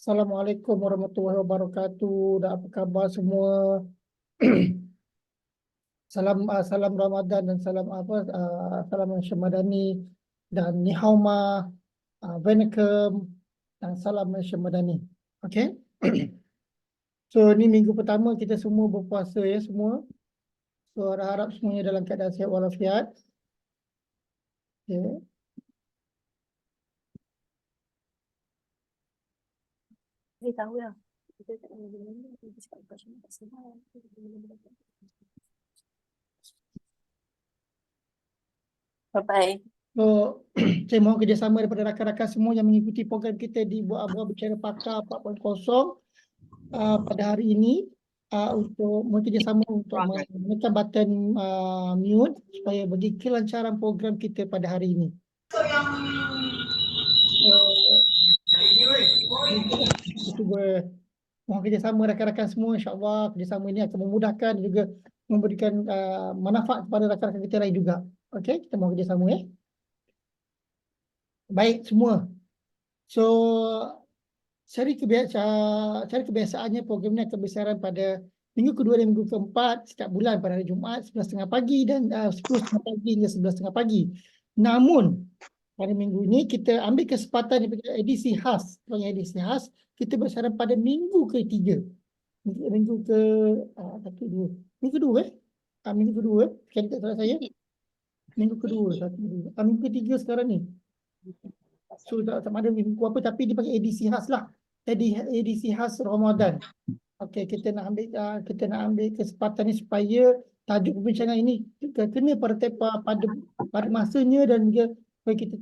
Assalamualaikum warahmatullahi wabarakatuh. Dan apa khabar semua? Salam Ramadan dan salam Malaysia Madani dan Ni Hao Ma, Venekum dan salam Malaysia Madani. Okey. So ni minggu pertama kita semua berpuasa ya semua. So harap semuanya dalam keadaan sihat walafiat. Okey. Dia tahu lah. Kita tak boleh benda kita cakap bukan cuma tak sedar. Bye-bye. So saya mohon kerjasama daripada rakan-rakan semua yang mengikuti program kita di Buat Bicara Pakar 4.0 pada hari ini untuk bekerjasama untuk menekan button mute supaya bagi kelancaran program kita pada hari ini. Kita cuba mohon kerjasama rakan-rakan semua, insya-Allah kerjasama ini akan memudahkan dan juga memberikan manfaat kepada rakan-rakan kita lain juga. Okey, kita mohon kerjasama ya. Baik semua. So Cara kebiasaannya program ini akan bersiaran pada minggu kedua dan minggu keempat setiap bulan pada hari Jumaat 11.30 pagi dan 10.30 pagi hingga 11.30 pagi. Namun pada minggu ini kita ambil kesempatan daripada edisi khas. Edisi khas kita bersiaran pada minggu ketiga. Minggu ke satu dua. Minggu kedua minggu kedua kan tak salah saya. Minggu kedua minggu ketiga sekarang ni. So tak ada minggu apa tapi dipanggil edisi khas lah. Edisi khas Ramadan. Okey, kita nak ambil kesempatan ni supaya tajuk perbincangan ini kena pada masanya dan juga supaya kita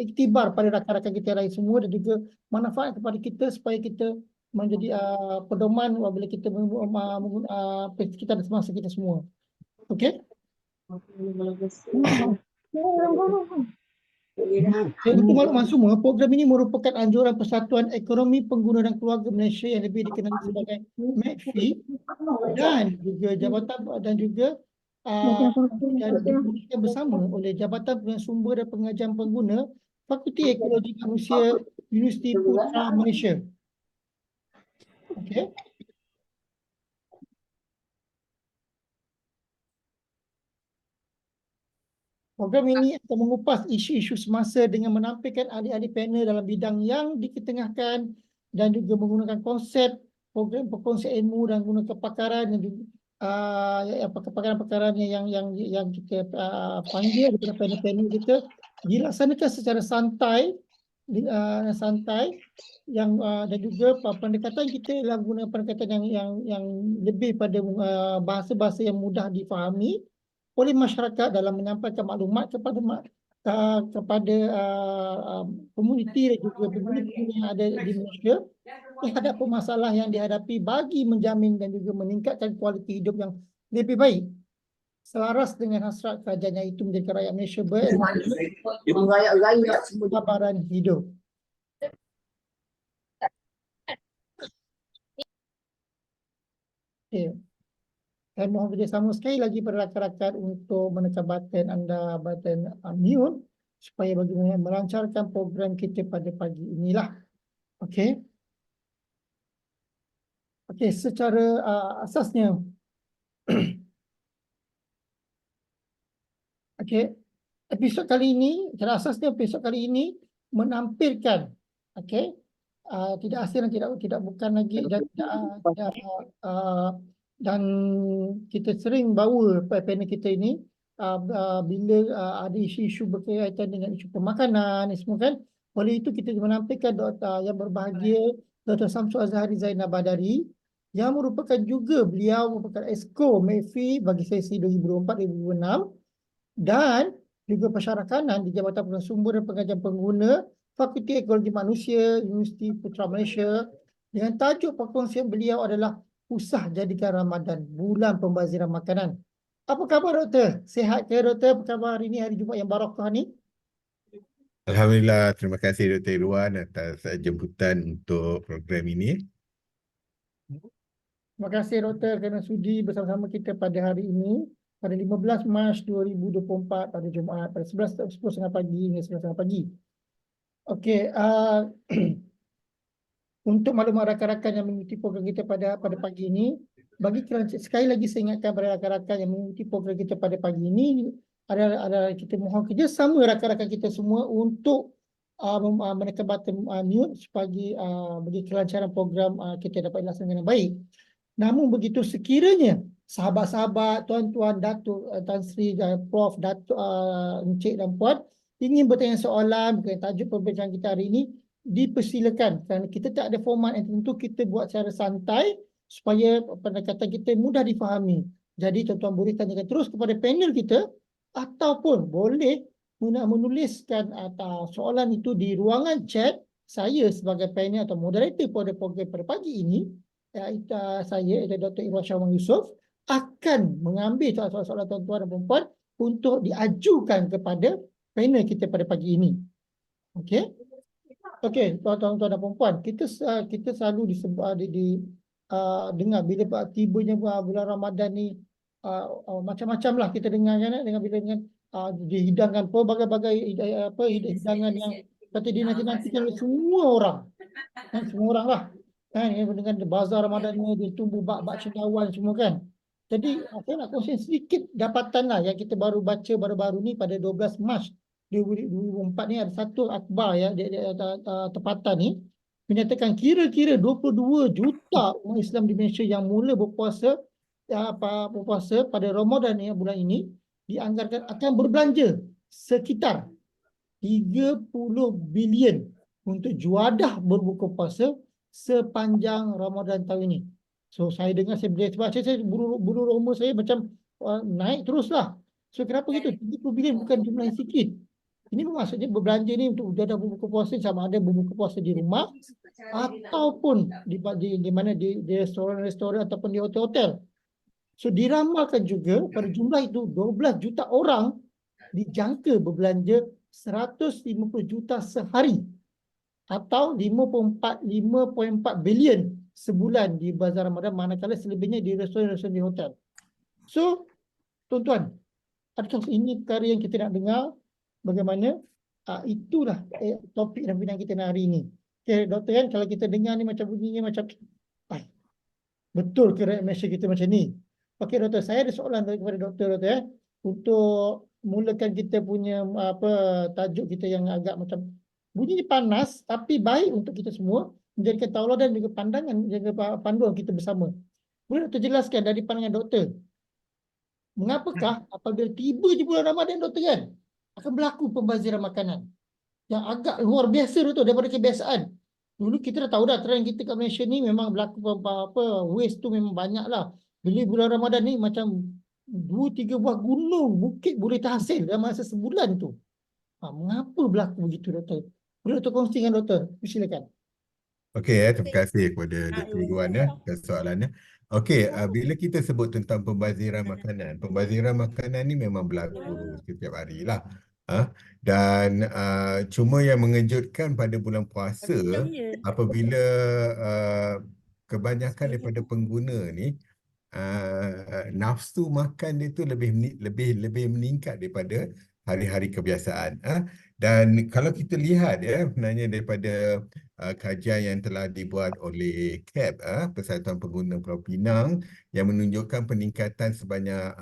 iktibar pada rakan-rakan kita lain semua dan juga manfaat kepada kita supaya kita menjadi pedoman apabila kita kita dan semasa kita semua. Okey? Untuk makluman semua, program ini merupakan anjuran Persatuan Ekonomi Pengguna dan Keluarga Malaysia yang lebih dikenali sebagai MEKFI dan juga diberikan bersama oleh Jabatan Sumber dan Pengajian Pengguna Fakulti Ekologi Manusia Universiti Putra Malaysia. Okey. Program ini akan mengupas isu-isu semasa dengan menampilkan ahli-ahli panel dalam bidang yang diketengahkan dan juga menggunakan konsep program perkongsian ilmu dan guna kepakaran dan juga kepakaran-pakaran yang kita panggil daripada panel-panel kita dilaksanakan secara santai dan juga pendekatan kita ialah guna pendekatan yang lebih pada bahasa-bahasa yang mudah difahami oleh masyarakat dalam menyampaikan maklumat kepada komuniti dan juga pengguna yang ada di Malaysia terhadap masalah yang dihadapi bagi menjamin dan juga meningkatkan kualiti hidup yang lebih baik selaras dengan hasrat kerajaan itu menjadikan rakyat Malaysia berkesabaran hidup. Okay. Saya mohon kerjasama sekali lagi pada rakan-rakan untuk menekan button mute supaya bagaimana melancarkan program kita pada pagi inilah. Okey. Okey, secara asasnya okey, episod kali ini menampilkan okey, tidak asing dan tidak bukan lagi dan kita sering bawa panel kita ini bila ada isu-isu berkaitan dengan isu pemakanan semua kan. Oleh itu kita menampilkan Dr. yang berbahagia Dr. Samsul Azhari Zainal Badari yang merupakan juga beliau merupakan Esko MEKFI bagi sesi 2004-2006 dan juga pensyarakanan di Jabatan Sumber dan Pengajian Pengguna Fakulti Ekologi Manusia Universiti Putra Malaysia dengan tajuk perkongsian beliau adalah Usah Jadikan Ramadan Bulan Pembaziran Makanan. Apa khabar Doktor? Sihat ke Doktor? Apa khabar hari ini, hari Jumaat yang barakah ni? Alhamdulillah, terima kasih Dr. Irwan atas jemputan untuk program ini. Terima kasih Doktor kerana sudi bersama-sama kita pada hari ini pada 15 Mac 2024 pada Jumaat pada 10.30 pagi hingga 11.30 pagi. Okey, untuk maklumat rakan-rakan yang mengikuti program kita pada pagi ini, bagi kelancaran, sekali lagi saya ingatkan kepada rakan-rakan yang mengikuti program kita pada pagi ini, adalah kita mohon kerjasama rakan-rakan kita semua untuk menekan button mute supaya bagi kelancaran program kita dapat dilaksanakan dengan baik. Namun begitu sekiranya sahabat-sahabat, tuan-tuan, datuk, Tan Sri, Prof, datuk, Encik dan Puan ingin bertanya soalan berkaitan tajuk perbincangan kita hari ini, dipersilakan. Kerana kita tak ada format yang tertentu, kita buat secara santai supaya pendekatan kita mudah difahami. Jadi tuan-tuan boleh tanyakan terus kepada panel kita ataupun boleh menuliskan soalan itu di ruangan chat. Saya sebagai panel atau moderator pada program pada pagi ini, saya Dr. Irwan Syawang Yusof akan mengambil soalan-soalan tuan-tuan dan perempuan untuk diajukan kepada panel kita pada pagi ini. Okey? Okey, tuan-tuan dan perempuan, kita selalu dengar bila tibanya bulan Ramadan ni, macam-macam lah kita dengar kan, dengan dihidangkan pelbagai-bagai hidangan yang kata dinanti-nantikan oleh semua orang. Semua orang lah. Dengan bazar Ramadan ni, dia tumbuh bak-bak cendawan semua kan. Jadi saya nak kongsi sedikit dapatan lah yang kita baru baca baru-baru ni pada 12 Mac 2024 ni. Ada satu akhbar ya, tempatan ni menyatakan kira-kira 22 juta umat Islam di Malaysia yang mula berpuasa pada Ramadan ni, bulan ini, dianggarkan akan berbelanja sekitar 30 bilion untuk juadah berbuka puasa sepanjang Ramadan tahun ini. So saya dengar, saya baca, saya bulu roma saya macam naik teruslah. So kenapa gitu? 30 bilion bukan jumlah yang sikit. Ini maksudnya berbelanja ni untuk juadah berbuka puasa, sama ada berbuka puasa di rumah ataupun di mana di restoran-restoran ataupun di hotel-hotel. So diramalkan juga pada jumlah itu 12 juta orang dijangka berbelanja 150 juta sehari atau 5.4 bilion sebulan di bazar Ramadan, manakala selebihnya di restoran-restoran di hotel. So, tuan-tuan, adakah ini perkara yang kita nak dengar? Bagaimana? Itulah topik dan bidang kita hari ini. Okay, doktor kan, kalau kita dengar ni macam bunyinya macam betul ke rakyat Malaysia kita macam ni? Okey doktor, saya ada soalan kepada doktor ya, untuk mulakan kita punya tajuk kita yang agak macam bunyinya panas tapi baik untuk kita semua, menjadikan tauladan dan juga pandangan, juga panduan kita bersama. Boleh doktor jelaskan dari pandangan doktor, mengapakah apabila tiba je bulan Ramadan doktor kan, akan berlaku pembaziran makanan yang agak luar biasa doktor daripada kebiasaan. Dulu kita dah tahu dah trend kita kat Malaysia ni memang berlaku waste tu memang banyak lah. Bila bulan Ramadan ni macam 2-3 buah gunung bukit boleh terhasil dalam masa sebulan tu. Mengapa berlaku begitu doktor? Boleh doktor kongsikan doktor? Silakan. Okey, terima kasih kepada Dr. Irwan atas soalannya. Okey, bila kita sebut tentang pembaziran makanan ni memang berlaku setiap hari lah. Dan cuma yang mengejutkan pada bulan puasa apabila kebanyakan daripada pengguna ni nafsu makan dia tu lebih meningkat daripada hari-hari kebiasaan. Dan kalau kita lihat ya, sebenarnya daripada kajian yang telah dibuat oleh CAP, Persatuan Pengguna Pulau Pinang, yang menunjukkan peningkatan sebanyak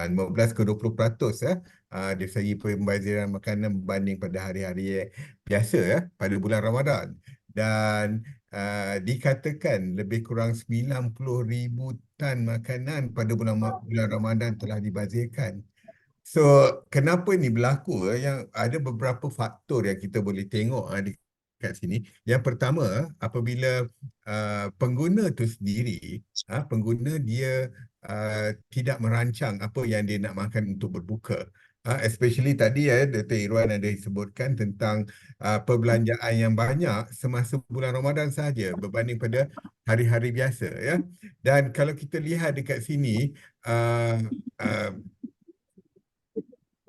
15 ke 20% dari segi pembaziran makanan berbanding pada hari-hari biasa pada bulan Ramadan. Dan dikatakan lebih kurang 90,000 tan makanan pada bulan Ramadan telah dibazirkan. So, kenapa ini berlaku? Yang ada beberapa faktor yang kita boleh tengok dekat sini. Yang pertama, apabila pengguna itu sendiri, pengguna dia tidak merancang apa yang dia nak makan untuk berbuka. Especially tadi Dr. Irwan ada sebutkan tentang perbelanjaan yang banyak semasa bulan Ramadan sahaja berbanding pada hari-hari biasa ya. Dan kalau kita lihat dekat sini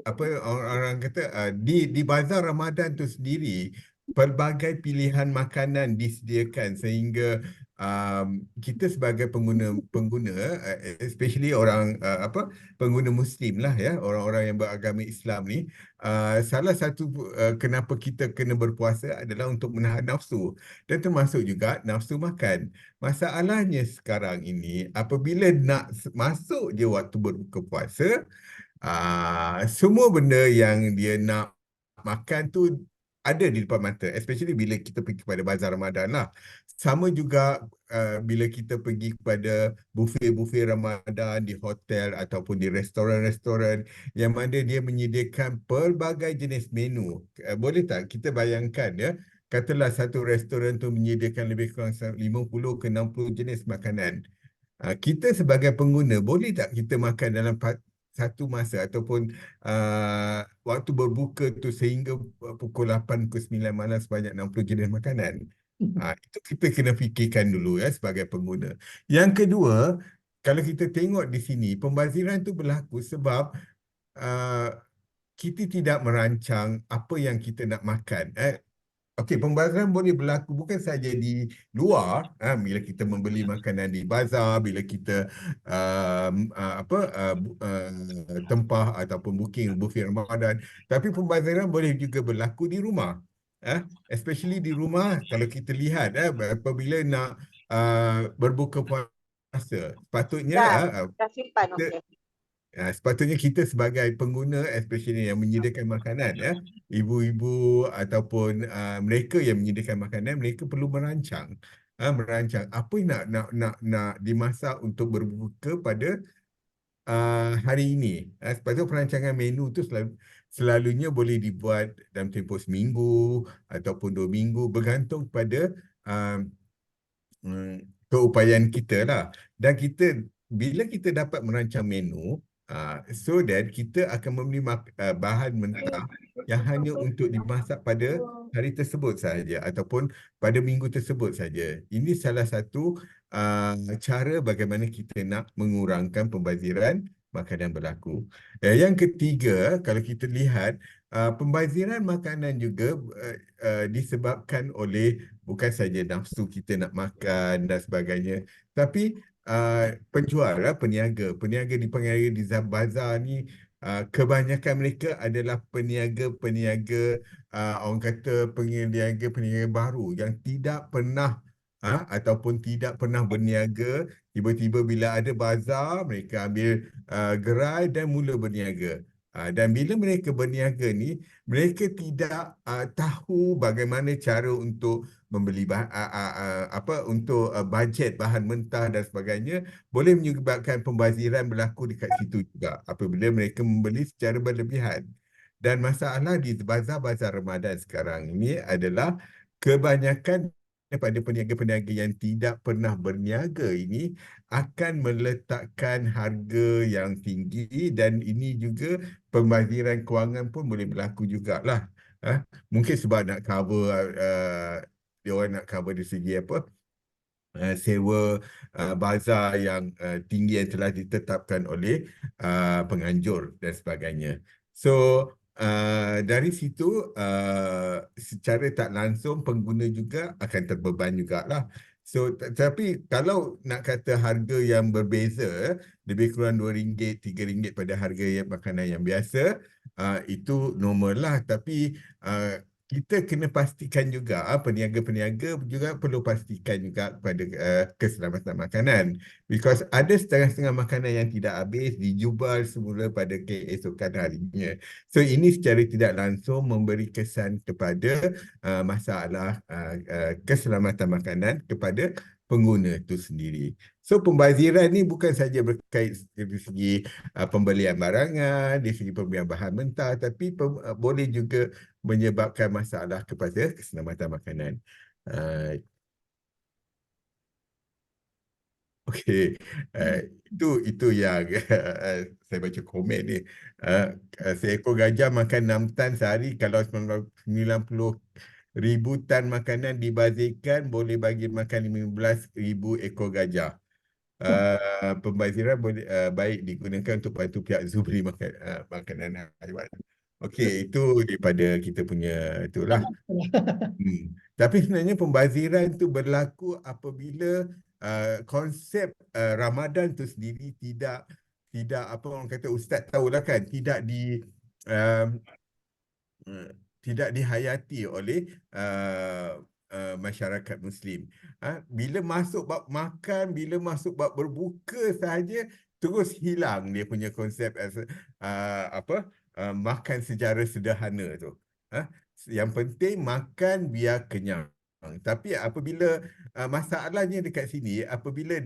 apa orang kata di bazar Ramadan tu sendiri pelbagai pilihan makanan disediakan sehingga kita sebagai pengguna especially orang pengguna Muslim lah ya, orang-orang yang beragama Islam ni, salah satu kenapa kita kena berpuasa adalah untuk menahan nafsu, dan termasuk juga nafsu makan. Masalahnya sekarang ini apabila nak masuk je waktu berbuka puasa, semua benda yang dia nak makan tu ada di depan mata, especially bila kita pergi kepada bazar Ramadan lah. Sama juga bila kita pergi kepada buffet-buffet Ramadan di hotel ataupun di restoran-restoran yang mana dia menyediakan pelbagai jenis menu. Boleh tak kita bayangkan ya, katalah satu restoran tu menyediakan lebih kurang 50 ke 60 jenis makanan. Kita sebagai pengguna, boleh tak kita makan dalam satu masa ataupun waktu berbuka tu sehingga pukul 8 ke 9 malam sebanyak 60 jenis makanan? Itu kita kena fikirkan dulu ya sebagai pengguna. Yang kedua, kalau kita tengok di sini, pembaziran tu berlaku sebab uh, kita tidak merancang apa yang kita nak makan. Okey, pembaziran boleh berlaku bukan saja di luar, bila kita membeli makanan di bazar, bila kita tempah ataupun booking buffet Ramadan, tapi pembaziran boleh juga berlaku di rumah. Especially di rumah, kalau kita lihat apabila nak berbuka puasa, sepatutnya Dah simpan, kita okey. sepatutnya kita sebagai pengguna, especially yang menyediakan makanan, ibu-ibu ataupun mereka yang menyediakan makanan, mereka perlu merancang apa yang nak dimasak untuk berbuka pada hari ini. Sepatutnya perancangan menu tu selalunya boleh dibuat dalam tempoh seminggu ataupun 2 minggu, bergantung pada keupayaan kita lah. Dan bila kita dapat merancang menu, so that kita akan membeli bahan mentah yang hanya untuk dimasak pada hari tersebut sahaja ataupun pada minggu tersebut saja. Ini salah satu cara bagaimana kita nak mengurangkan pembaziran makanan berlaku. Yang ketiga, kalau kita lihat, pembaziran makanan juga disebabkan oleh bukan saja nafsu kita nak makan dan sebagainya, tapi penjual, peniaga di bazar ni, kebanyakan mereka adalah peniaga-peniaga, orang kata peniaga baru yang tidak pernah ataupun tidak pernah berniaga. Tiba-tiba bila ada bazar, mereka ambil gerai dan mula berniaga. Dan bila mereka berniaga ni, mereka tidak tahu bagaimana cara untuk membeli untuk bajet bahan mentah dan sebagainya, boleh menyebabkan pembaziran berlaku dekat situ juga apabila mereka membeli secara berlebihan. Dan masalah di bazar-bazar Ramadan sekarang ini adalah kebanyakan daripada peniaga-peniaga yang tidak pernah berniaga ini akan meletakkan harga yang tinggi, dan ini juga pembaziran kewangan pun boleh berlaku jugalah. Mungkin sebab nak cover dia orang nak cover dari segi sewa bazar yang tinggi yang telah ditetapkan oleh penganjur dan sebagainya. So dari situ secara tak langsung pengguna juga akan terbeban jugalah. So tapi kalau nak kata harga yang berbeza lebih kurang RM2, RM3 pada harga yang makanan yang biasa, itu normal lah. Tapi kita kena pastikan juga, peniaga-peniaga juga perlu pastikan juga kepada keselamatan makanan, because ada setengah-setengah makanan yang tidak habis dijual semula pada keesokan harinya. So ini secara tidak langsung memberi kesan kepada masalah keselamatan makanan kepada pengguna itu sendiri. So pembaziran ni bukan saja berkait dari segi pembelian barangan, dari segi pembelian bahan mentah, tapi boleh juga menyebabkan masalah kepada keselamatan makanan. Okey, itu yang saya baca komen ni. Seekor gajah makan 6 tan sehari. Kalau 90,000 tan makanan dibazirkan, boleh bagi makan 15,000 ekor gajah. Pembaziran boleh baik digunakan untuk bantu pihak zoo beli makanan haiwan. Okey, itu daripada kita punya itulah. Tapi sebenarnya pembaziran tu berlaku apabila konsep Ramadan tu sendiri tidak apa orang kata, ustaz tahulah kan, uh, uh, tidak dihayati oleh masyarakat Muslim. Bila masuk bab makan, bila masuk bab berbuka sahaja, terus hilang dia punya konsep makan secara sederhana tu. Yang penting makan biar kenyang. Tapi apabila masalahnya dekat sini, apabila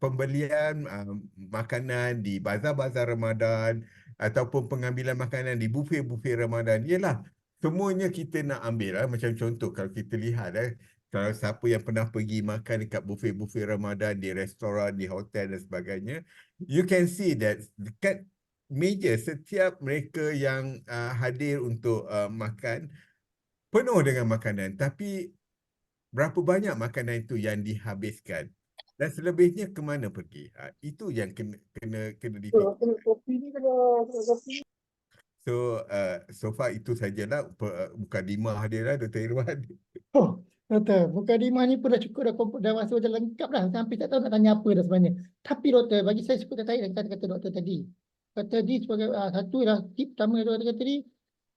pembelian makanan di bazar-bazar Ramadan ataupun pengambilan makanan di bufet-bufet Ramadan, ialah semuanya kita nak ambil lah. Macam contoh kalau kita lihat kalau siapa yang pernah pergi makan dekat bufet-bufet Ramadan di restoran, di hotel dan sebagainya, you can see that dekat meja setiap mereka yang hadir untuk makan penuh dengan makanan, tapi berapa banyak makanan itu yang dihabiskan dan selebihnya ke mana pergi? Itu yang kena dipikir. Kopi ni kena kopi. So far itu sajalah mukadimah dia lah, Dr. Irwan. Oh, doktor, mukadimah ni pun dah cukup, dah masuk macam lengkap dah. Sampai tak tahu nak tanya apa dah sebenarnya. Tapi doktor, bagi saya cukup tertarik dengan kata-kata doktor tadi. Kata tadi sebagai satu dah tip pertama yang doktor kata tadi,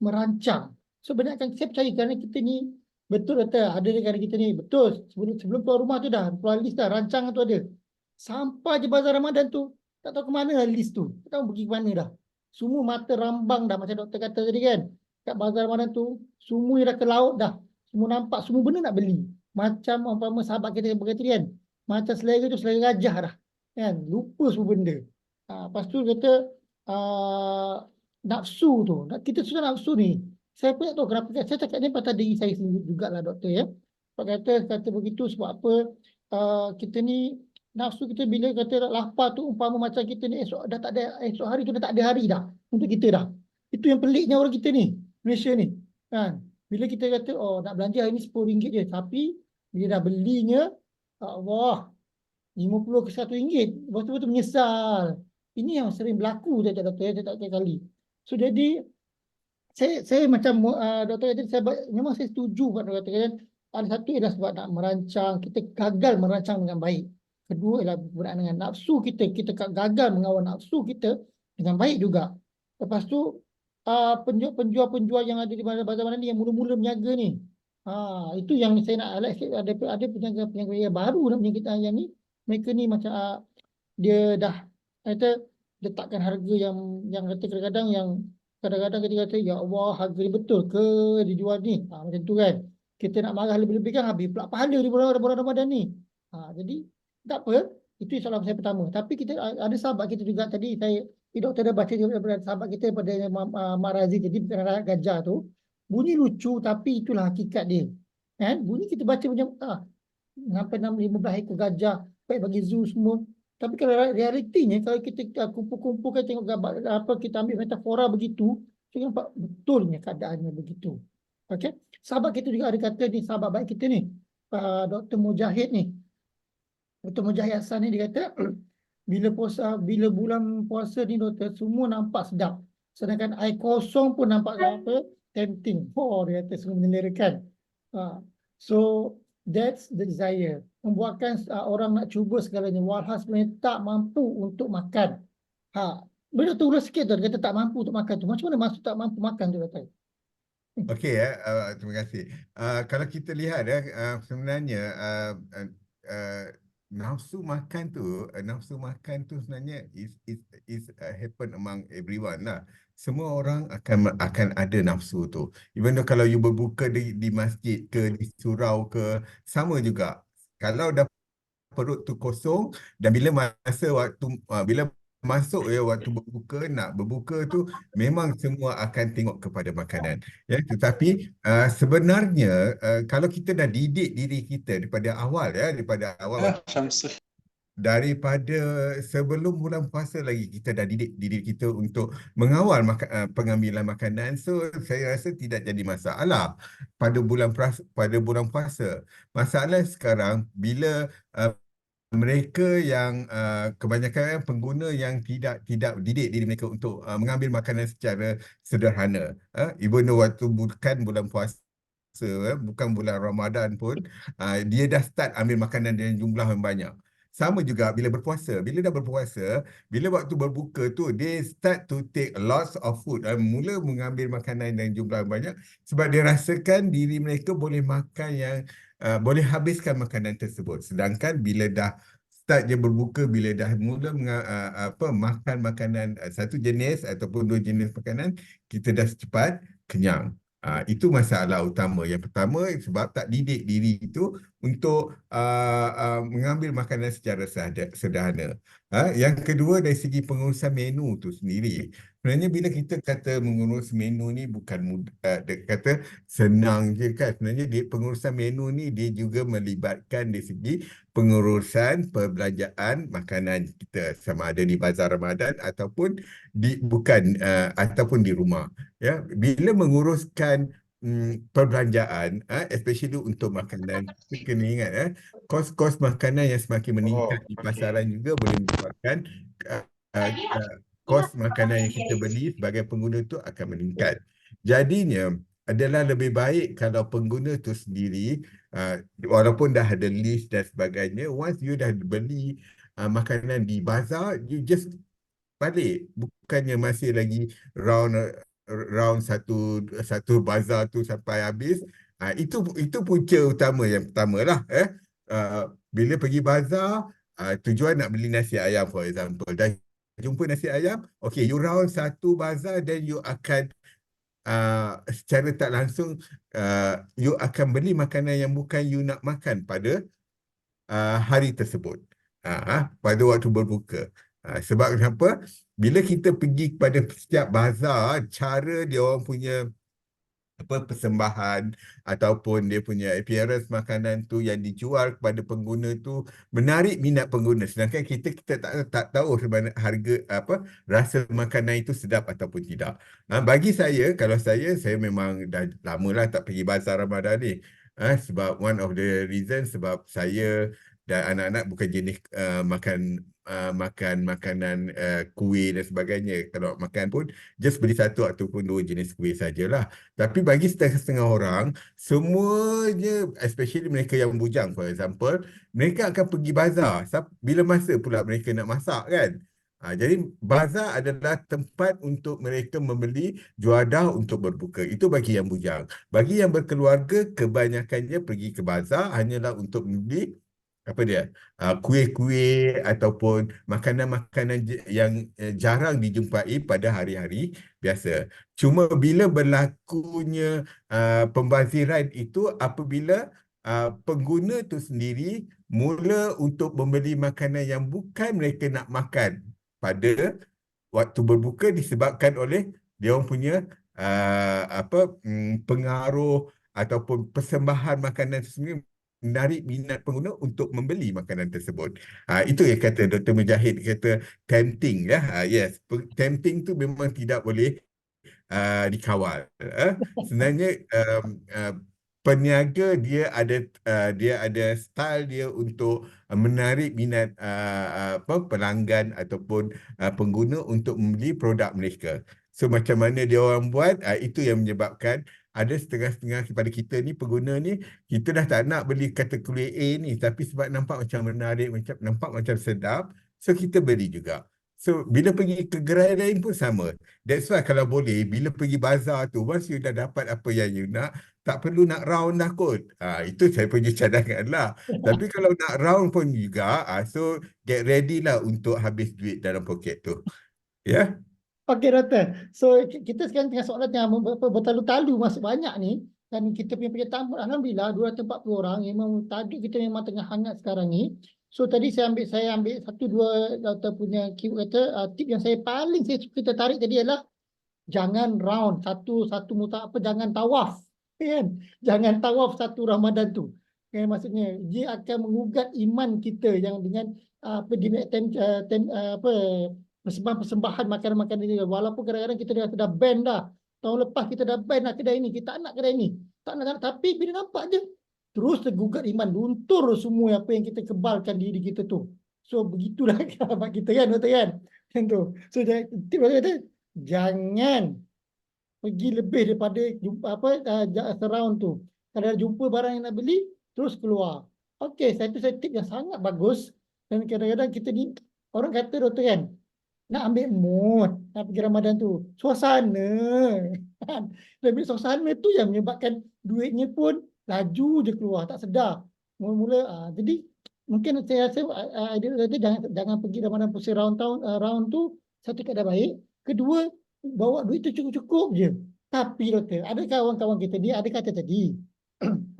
merancang. So banyakkan saya percaya kerana kita ni, betul doktor, ada negara kita ni, betul. Sebelum keluar rumah tu dah, keluar list dah, rancangan tu ada. Sampai je bazar Ramadan tu, tak tahu ke mana lah list tu. Tak tahu pergi ke mana dah. Semua mata rambang dah macam doktor kata tadi kan. Kat bazar Ramadan tu, semua dah ke laut dah. Semua nampak, semua benda nak beli. Macam umpama sahabat kita yang berkata kan, macam selera tu selera gajah dah. Kan? Lupa semua benda. Lepas tu kata, nafsu tu. Kita susah nafsu ni. Saya pun tak tahu kenapa. Saya cakap ni pada diri saya sendiri jugalah doktor ya. Sebab kata begitu sebab apa, kita ni, nafsu kita bila kata lapar tu, umpama macam kita ni esok dah tak ada, esok hari tu dah tak ada hari dah. Untuk kita dah. Itu yang peliknya orang kita ni. Malaysia ni. Kan? Bila kita kata, oh nak belanja hari ni RM10 je. Tapi, bila dah belinya, Allah, 50 ke RM100. Betul-betul menyesal. Ini yang sering berlaku doktor kali. So, jadi, saya macam doktor kata, memang saya setuju kat doktor kata. Ada satu ialah sebab nak merancang, kita gagal merancang dengan baik. Kedua ialah berkenaan dengan nafsu kita. Kita gagal mengawal nafsu kita dengan baik juga. Lepas tu, penjual-penjual yang ada di bazar mana ni yang mula-mula berniaga ni. Itu yang saya nak highlight sikit. Ada penjaga baru nak kita yang ni. Mereka ni macam dia dah kata letakkan harga yang kata kadang-kadang yang kadang-kadang kita kata ya Allah harga ni betul ke dijual ni. Macam tu kan. Kita nak marah lebih-lebih kan habis pula pahala di bulan Ramadan ni. Jadi tak apa. Itu soalan saya pertama. Tapi kita ada sahabat kita juga tadi doktor dah baca daripada sahabat kita pada Mak Razi tadi berkenaan gajah tu. Bunyi lucu tapi itulah hakikat dia. Kan? Bunyi kita baca macam sampai 15 ekor gajah baik bagi zoo semua. Tapi kalau realitinya kalau kita kumpul-kumpulkan tengok gambar apa kita ambil metafora begitu, kita nampak betulnya keadaannya begitu. Okey. Sahabat kita juga ada kata ni sahabat baik kita ni. Dr. Mujahid ni. Dr. Mujahid Hassan ni dia kata bila bulan puasa ni doktor semua nampak sedap. Sedangkan air kosong pun nampak apa? Tempting. Dia kata semua menelerakan. So that's the desire. Membuatkan orang nak cuba segalanya. Walhal sebenarnya tak mampu untuk makan. Boleh doktor ulas sikit tu. Dia kata tak mampu untuk makan tu. Macam mana maksud tak mampu makan tu doktor? Okey terima kasih. Kalau kita lihat sebenarnya nafsu makan tu sebenarnya is happen among everyone lah. Semua orang akan ada nafsu tu. Even though kalau you berbuka di masjid ke di surau ke sama juga. Kalau dah perut tu kosong dan bila masuk waktu nak berbuka tu memang semua akan tengok kepada makanan ya. Tetapi sebenarnya kalau kita dah didik diri kita daripada awal daripada sebelum bulan puasa lagi kita dah didik diri kita untuk mengawal pengambilan makanan. So saya rasa tidak jadi masalah pada bulan puasa. Masalah sekarang bila mereka yang kebanyakan pengguna yang tidak didik diri mereka untuk mengambil makanan secara sederhana. Even though waktu bukan bulan puasa, bukan bulan Ramadan pun, dia dah start ambil makanan dengan jumlah yang banyak. Sama juga bila berpuasa. Bila dah berpuasa, bila waktu berbuka tu, they start to take lots of food. Mula mengambil makanan dengan jumlah yang banyak sebab dia rasakan diri mereka boleh makan yang boleh habiskan makanan tersebut. Sedangkan bila dah start dia berbuka, bila dah mula makan makanan satu jenis ataupun dua jenis makanan, kita dah cepat kenyang. Itu masalah utama. Yang pertama sebab tak didik diri itu untuk mengambil makanan secara sederhana. Yang kedua dari segi pengurusan menu tu sendiri. Sebenarnya bila kita kata mengurus menu ni bukan mudah, dia kata senang je kan. Sebenarnya pengurusan menu ni dia juga melibatkan dari segi pengurusan perbelanjaan makanan kita sama ada di bazar Ramadan ataupun ataupun di rumah. Ya, bila menguruskan perbelanjaan, especially untuk makanan, kita kena ingat kos-kos makanan yang semakin meningkat di pasaran juga boleh menyebabkan uh, uh, uh, kos makanan yang kita beli sebagai pengguna tu akan meningkat. Jadinya adalah lebih baik kalau pengguna tu sendiri walaupun dah ada list dan sebagainya, once you dah beli makanan di bazar, you just balik, bukannya masih lagi round satu bazar tu sampai habis. Itu punca utama yang pertama lah. Bila pergi bazar, tujuan nak beli nasi ayam for example, dah jumpa nasi ayam, okay, you round satu bazar, then you akan secara tak langsung you akan beli makanan yang bukan you nak makan pada hari tersebut, pada waktu berbuka. Sebab kenapa? Bila kita pergi kepada setiap bazar, cara dia orang punya persembahan ataupun dia punya appearance makanan tu yang dijual kepada pengguna tu menarik minat pengguna, sedangkan kita tak tahu sebenarnya harga rasa makanan itu sedap ataupun tidak. Bagi saya, kalau saya memang dah lama lah tak pergi bazar Ramadan ni. Sebab one of the reason sebab saya dan anak-anak bukan jenis makan makanan kuih dan sebagainya. Kalau makan pun just beli satu ataupun dua jenis kuih sajalah. Tapi bagi setengah-setengah orang, semuanya, especially mereka yang bujang, for example, mereka akan pergi bazar. Bila masa pula mereka nak masak kan? Jadi bazar adalah tempat untuk mereka membeli juadah untuk berbuka. Itu bagi yang bujang. Bagi yang berkeluarga, kebanyakannya pergi ke bazar hanyalah untuk membeli kuih-kuih ataupun makanan-makanan yang jarang dijumpai pada hari-hari biasa. Cuma bila berlakunya pembaziran itu apabila pengguna itu sendiri mula untuk membeli makanan yang bukan mereka nak makan pada waktu berbuka disebabkan oleh dia orang punya pengaruh ataupun persembahan makanan tersebut menarik minat pengguna untuk membeli makanan tersebut. Itu yang kata Dr. Mujahid kata tempting ya. Yes, tempting tu memang tidak boleh dikawal. Sebenarnya peniaga dia ada style dia untuk menarik minat pelanggan ataupun pengguna untuk membeli produk mereka. So macam mana dia orang buat, itu yang menyebabkan ada setengah-setengah kepada kita ni pengguna ni, kita dah tak nak beli kata kuih A ni, tapi sebab nampak macam menarik, nampak macam sedap, so kita beli juga. So bila pergi ke gerai lain pun sama. That's why kalau boleh, bila pergi bazar tu, once you dah dapat apa yang you nak, tak perlu nak round dah kot. Itu saya punya cadangan lah. Tapi kalau nak round pun juga, so get ready lah untuk habis duit dalam poket tu. Ya? Okey, Doktor. So, kita sekarang tengah soalan yang bertalu-talu masuk banyak ni. Dan kita punya tamu, Alhamdulillah, 240 orang. Memang tajuk kita memang tengah hangat sekarang ni. So, tadi saya ambil satu dua Doktor punya keyword kata, tip yang saya paling saya suka tertarik tadi adalah jangan round satu jangan tawaf. Kan? Jangan tawaf satu Ramadan tu. Maksudnya, dia akan mengugat iman kita yang dengan persembahan makanan-makanan ini. Walaupun kadang-kadang kita dah ban dah. Tahun lepas kita dah ban lah kedai ni. Kita tak nak kedai ni. Tak nak. Tapi bila nampak je, terus tergugat iman, luntur semua apa yang kita kebalkan diri kita tu. So begitulah kerabat kita kan, doktor kan? Tentu. So tip doktor kata, jangan pergi lebih daripada jumpa apa surround tu. Kalau ada jumpa barang yang nak beli, terus keluar. Okey, saya tip yang sangat bagus. Dan kadang-kadang kita ni, orang kata doktor kan, nak ambil mood nak pergi Ramadan tu. Suasana. Kan? Dan bila suasana tu yang menyebabkan duitnya pun laju je keluar, tak sedar. Mula-mula, jadi mungkin saya rasa idea tadi jangan pergi Ramadan pusing round tahun round tu, satu keadaan baik. Kedua, bawa duit tu cukup-cukup je. Tapi doktor, ada kawan-kawan kita ni ada kata tadi.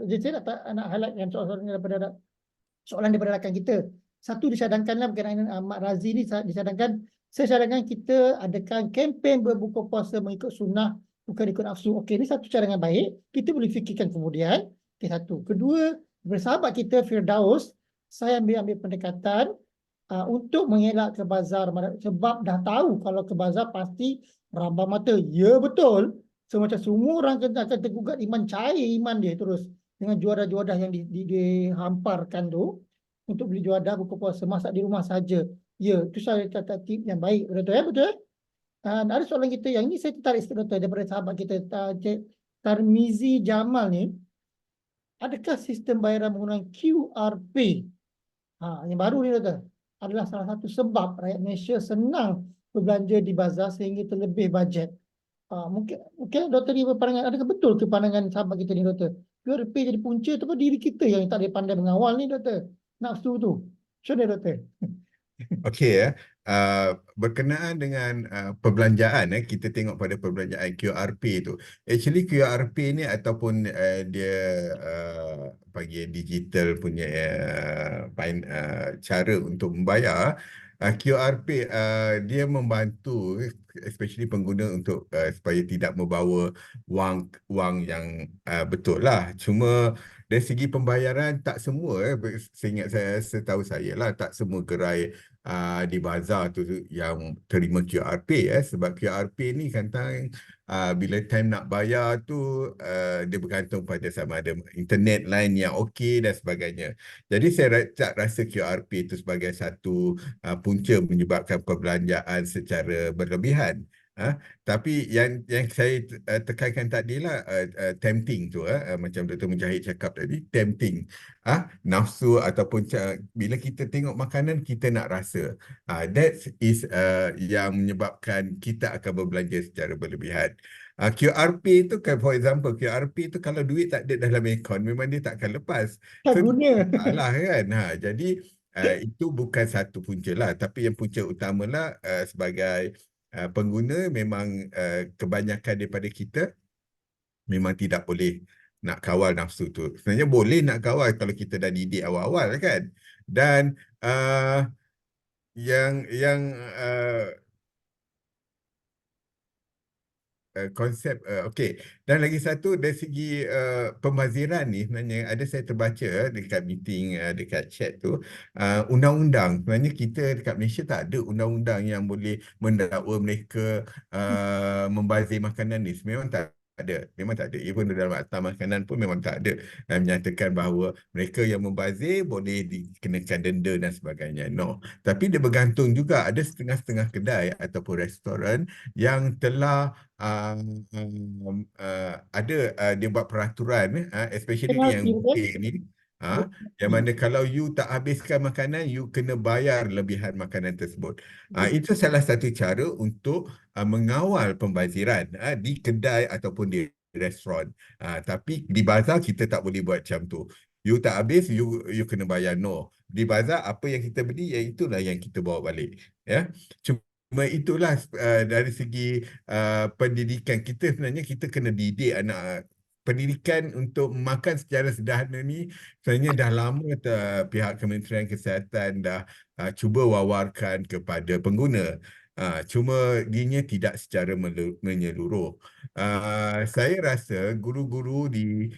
Jadi saya nak highlightkan soalan daripada rakan kita. Satu disadangkanlah berkenaan Mak Razi ni disadangkan. Saya cadangkan kita adakan kempen berbuka puasa mengikut sunnah, bukan ikut nafsu. Okey, ini satu cadangan baik. Kita boleh fikirkan kemudian. Okey, satu. Kedua, bersahabat kita Firdaus, saya ambil pendekatan untuk mengelak ke bazar. Sebab dah tahu kalau ke bazar pasti rambang mata. Ya, betul. Semacam semua orang akan tergugat iman, cair iman dia terus. Dengan juadah-juadah yang dihamparkan tu. Untuk beli juadah buka puasa, masak di rumah saja. Ya, itu saya kata tip yang baik. Betul ya, betul? Ada soalan kita yang ini saya tertarik sikit doktor daripada sahabat kita Cik Tarmizi Jamal ni. Adakah sistem bayaran menggunakan QR Pay? Yang baru ni doktor. Adalah salah satu sebab rakyat Malaysia senang berbelanja di bazar sehingga terlebih bajet. Mungkin doktor ni berpandangan, adakah betul ke pandangan sahabat kita ni doktor? QR Pay jadi punca tu diri kita yang tak ada pandai mengawal ni doktor. Nafsu tu. Macam mana doktor? Okey ya. Berkenaan dengan perbelanjaan, kita tengok pada perbelanjaan QRP tu. Actually QRP ni ataupun dia bagi digital punya cara untuk membayar, QRP dia membantu especially pengguna untuk supaya tidak membawa wang yang betul lah. Cuma dari segi pembayaran tak semua, seingat saya, setahu saya lah, tak semua gerai di bazar tu yang terima QRP sebab QRP ni kadang bila time nak bayar tu dia bergantung pada sama ada internet line yang okey dan sebagainya. Jadi saya tak rasa QRP itu sebagai satu punca menyebabkan perbelanjaan secara berlebihan. Tapi yang saya tekankan tadi lah, tempting tu, macam Dr. Mujahid cakap tadi, tempting. Nafsu ataupun bila kita tengok makanan kita nak rasa. That is yang menyebabkan kita akan berbelanja secara berlebihan. QRP tu kan, for example, QRP tu kalau duit tak ada dalam akaun memang dia tak akan lepas. Tak So guna. salah kan. Jadi itu bukan satu punca lah, tapi yang punca utama lah sebagai pengguna memang kebanyakan daripada kita memang tidak boleh nak kawal nafsu tu. Sebenarnya boleh nak kawal kalau kita dah didik awal-awal kan. Dan yang konsep okey, dan lagi satu dari segi pembaziran ni, sebenarnya ada saya terbaca dekat meeting dekat chat tu, undang-undang, sebenarnya kita dekat Malaysia tak ada undang-undang yang boleh mendakwa mereka membazir makanan ni. Memang tak ada, memang tak ada. Even dalam akta makanan pun memang tak ada yang menyatakan bahawa mereka yang membazir boleh dikenakan denda dan sebagainya. No, tapi dia bergantung juga. Ada setengah-setengah kedai ataupun restoran yang telah ada dia buat peraturan, especially Penalti yang betul? UK ni, yang mana kalau you tak habiskan makanan, you kena bayar lebihan makanan tersebut. Itu salah satu cara untuk mengawal pembaziran di kedai ataupun di restoran. Tapi di bazar kita tak boleh buat macam tu. You tak habis, you kena bayar. No. Di bazar apa yang kita beli, itulah yang kita bawa balik. Ya. Cuma itulah dari segi pendidikan kita, sebenarnya kita kena didik anak. Pendidikan untuk makan secara sederhana ni sebenarnya dah lama pihak Kementerian Kesihatan dah cuba wawarkan kepada pengguna. Cuma dianya tidak secara menyeluruh. Saya rasa guru-guru di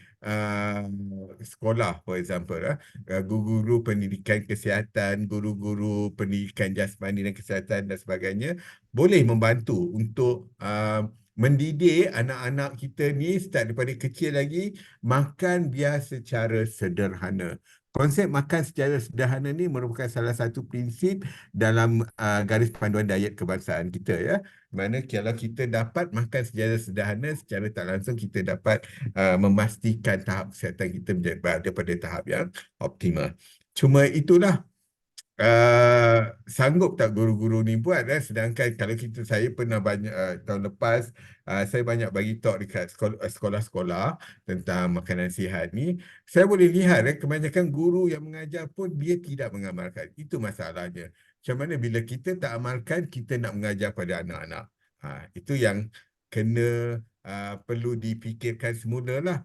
sekolah, for example, guru-guru pendidikan kesihatan, guru-guru pendidikan jasmani dan kesihatan dan sebagainya boleh membantu untuk mendidik anak-anak kita ni start daripada kecil lagi, makan biar secara sederhana. Konsep makan secara sederhana ni merupakan salah satu prinsip dalam garis panduan diet kebangsaan kita, ya. Mana kalau kita dapat makan secara sederhana, secara tak langsung kita dapat memastikan tahap kesihatan kita berada pada tahap yang optimal. Cuma itulah, sanggup tak guru-guru ni buat, sedangkan kalau saya pernah banyak tahun lepas saya banyak bagi talk dekat sekolah-sekolah tentang makanan sihat ni. Saya boleh lihat kebanyakan guru yang mengajar pun dia tidak mengamalkan. Itu masalahnya. Macam mana bila kita tak amalkan, kita nak mengajar pada anak-anak. Itu yang kena perlu dipikirkan semula lah.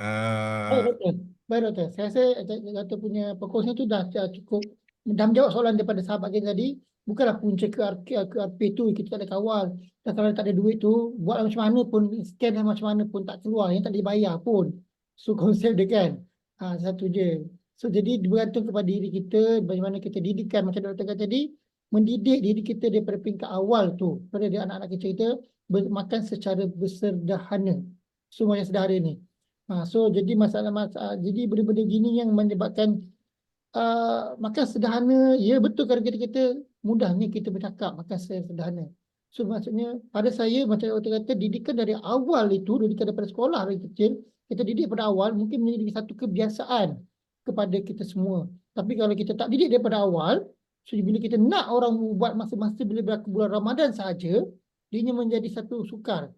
Baik doktor, baik doktor. Saya rasa doktor punya perkongsian tu dah cukup, dah menjawab soalan daripada sahabat kita tadi. Bukanlah punca QRP tu kita tak ada kawal. Dan kalau tak ada duit tu, buat macam mana pun, scan macam mana pun tak keluar, yang tak dibayar pun. So konsep dia kan, satu je. So jadi bergantung kepada diri kita, bagaimana kita didikkan, macam doktor kata tadi, mendidik diri kita daripada peringkat awal tu, pada dia anak-anak kita makan secara bersederhana. Semua yang sederhana ni. So jadi masalah-masalah, jadi benda-benda gini yang menyebabkan makan sederhana. Ya betul, kalau kita mudahnya kita bercakap makan sederhana. So maksudnya pada saya, macam doktor kata, didikan dari awal itu, didikan daripada sekolah dari kecil, kita didik pada awal mungkin menjadi satu kebiasaan kepada kita semua. Tapi kalau kita tak didik daripada awal, so bila kita nak orang buat masa-masa bila berlaku bulan Ramadan saja, dia menjadi satu sukar.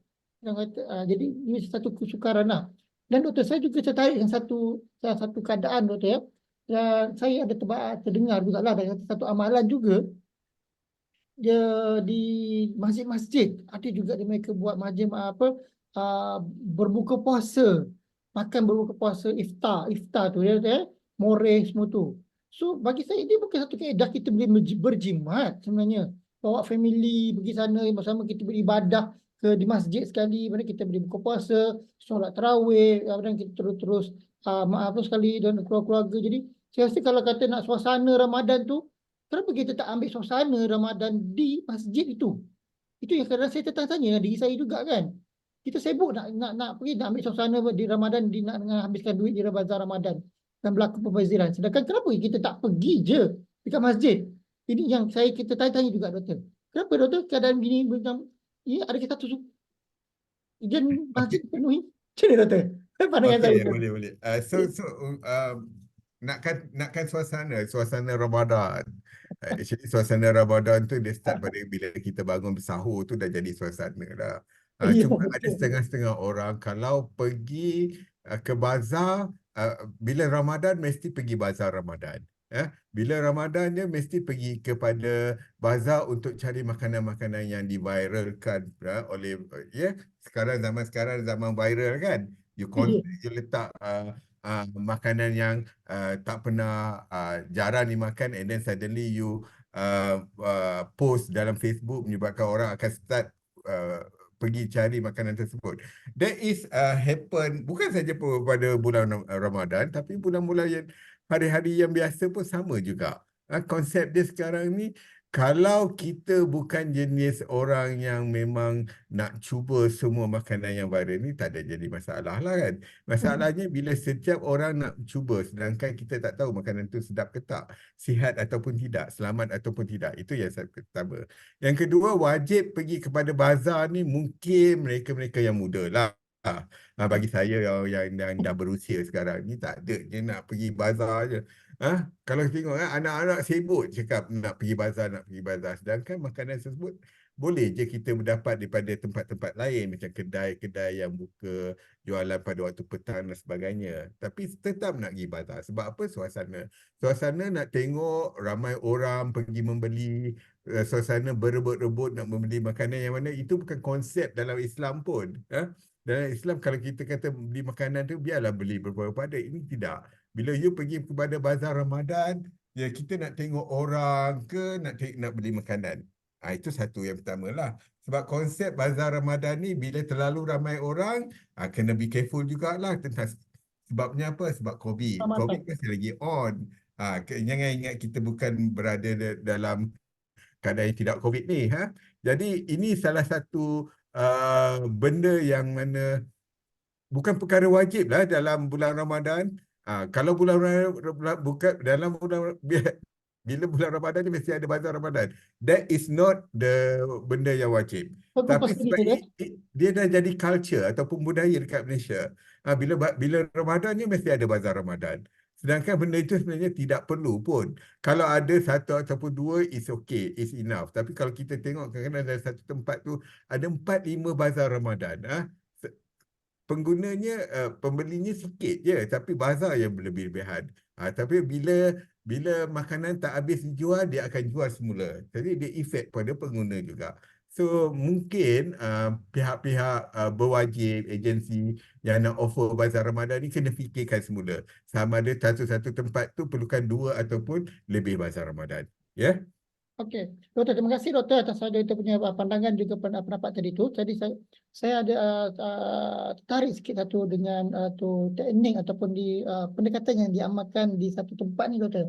Jadi ini satu kesukaran lah. Dan doktor, saya juga tertarik dengan salah satu keadaan doktor, ya. Dan saya ada terdengar juga lah dari satu amalan juga, dia di masjid-masjid ada juga mereka buat berbuka puasa, makan berbuka puasa, iftar tu, ya, moreh semua tu. So bagi saya ini bukan satu kaedah kita boleh berjimat sebenarnya. Bawa family pergi sana bersama, kita beribadah di masjid sekali, mana kita boleh buka puasa, solat tarawih, dan kita terus maaf sekali dan keluarga. Jadi saya rasa kalau kata nak suasana Ramadan tu, kenapa kita tak ambil suasana Ramadan di masjid itu? Itu yang kadang saya tanya diri saya juga kan. Kita sibuk nak pergi nak ambil suasana di Ramadan, nak habiskan duit di bazar Ramadan dan berlaku pembaziran. Sedangkan kenapa kita tak pergi je dekat masjid? Ini yang kita tanya juga doktor. Kenapa doktor keadaan gini macam ya, ada kita tu izin masjid penuhi? Macam mana doktor? Pandangan saya. Boleh. Nakkan suasana Ramadan. Actually suasana Ramadan tu dia start pada bila kita bangun bersahur tu dah jadi suasana dah. Cuma ada setengah-setengah orang kalau pergi ke bazar, bila Ramadan mesti pergi bazar Ramadan. Bila Ramadan dia mesti pergi kepada bazar untuk cari makanan-makanan yang diviralkan oleh sekarang zaman viral kan. You letak makanan yang tak pernah jarang dimakan, and then suddenly you post dalam Facebook, menyebabkan orang akan start pergi cari makanan tersebut. That is happen bukan saja pada bulan Ramadan, tapi bulan-bulan yang hari-hari yang biasa pun sama juga. Konsep dia sekarang ni, kalau kita bukan jenis orang yang memang nak cuba semua makanan yang viral ni, tak ada jadi masalah lah kan. Masalahnya bila setiap orang nak cuba, sedangkan kita tak tahu makanan tu sedap ke tak, sihat ataupun tidak, selamat ataupun tidak. Itu yang pertama. Yang kedua, wajib pergi kepada bazar ni mungkin mereka-mereka yang muda lah. Bagi saya yang dah berusia sekarang ni, tak ada je nak pergi bazar je. Kalau tengok anak-anak sibuk cakap nak pergi bazar, sedangkan makanan tersebut boleh je kita mendapat daripada tempat-tempat lain, macam kedai-kedai yang buka jualan pada waktu petang dan sebagainya. Tapi tetap nak pergi bazar. Sebab apa? Suasana nak tengok ramai orang pergi membeli, suasana berebut-rebut nak membeli makanan yang mana itu bukan konsep dalam Islam pun. Dalam Islam kalau kita kata beli makanan tu, biarlah beli berpada. Ini tidak. Bila you pergi kepada bazar Ramadan, ya kita nak tengok orang ke nak beli makanan. Itu satu yang pertama lah. Sebab konsep bazar Ramadan ni bila terlalu ramai orang, kena be careful jugalah tentang sebabnya apa? Sebab COVID. COVID masih lagi on. Jangan ingat kita bukan berada dalam keadaan yang tidak COVID ni. Jadi ini salah satu benda yang mana bukan perkara wajib lah dalam bulan Ramadan. Kalau bukan dalam bulan bila bulan Ramadan ni mesti ada bazar Ramadan. That is not the benda yang wajib. Aku Tapi pasti sebab gitu dah. dia dah jadi culture ataupun budaya dekat Malaysia. Bila Ramadan ni mesti ada bazar Ramadan. Sedangkan benda itu sebenarnya tidak perlu pun. Kalau ada satu ataupun dua, is okay, is enough. Tapi kalau kita tengok kadang-kadang dalam satu tempat tu ada 4-5 bazar Ramadan. Penggunanya, pembelinya sikit je, tapi bazar yang berlebih-lebihan. Tapi bila makanan tak habis dijual, dia akan jual semula. Jadi dia efek pada pengguna juga. So mungkin pihak-pihak berwajib, agensi yang nak offer bazar Ramadan ni kena fikirkan semula. Sama ada satu-satu tempat tu perlukan 2 ataupun lebih bazar Ramadan. Ya? Okey, Doktor, terima kasih Doktor atas Doktor punya pandangan juga pendapat tadi tu. Jadi saya ada tertarik sikit satu dengan tu teknik ataupun di pendekatan yang diamalkan di satu tempat ni Doktor.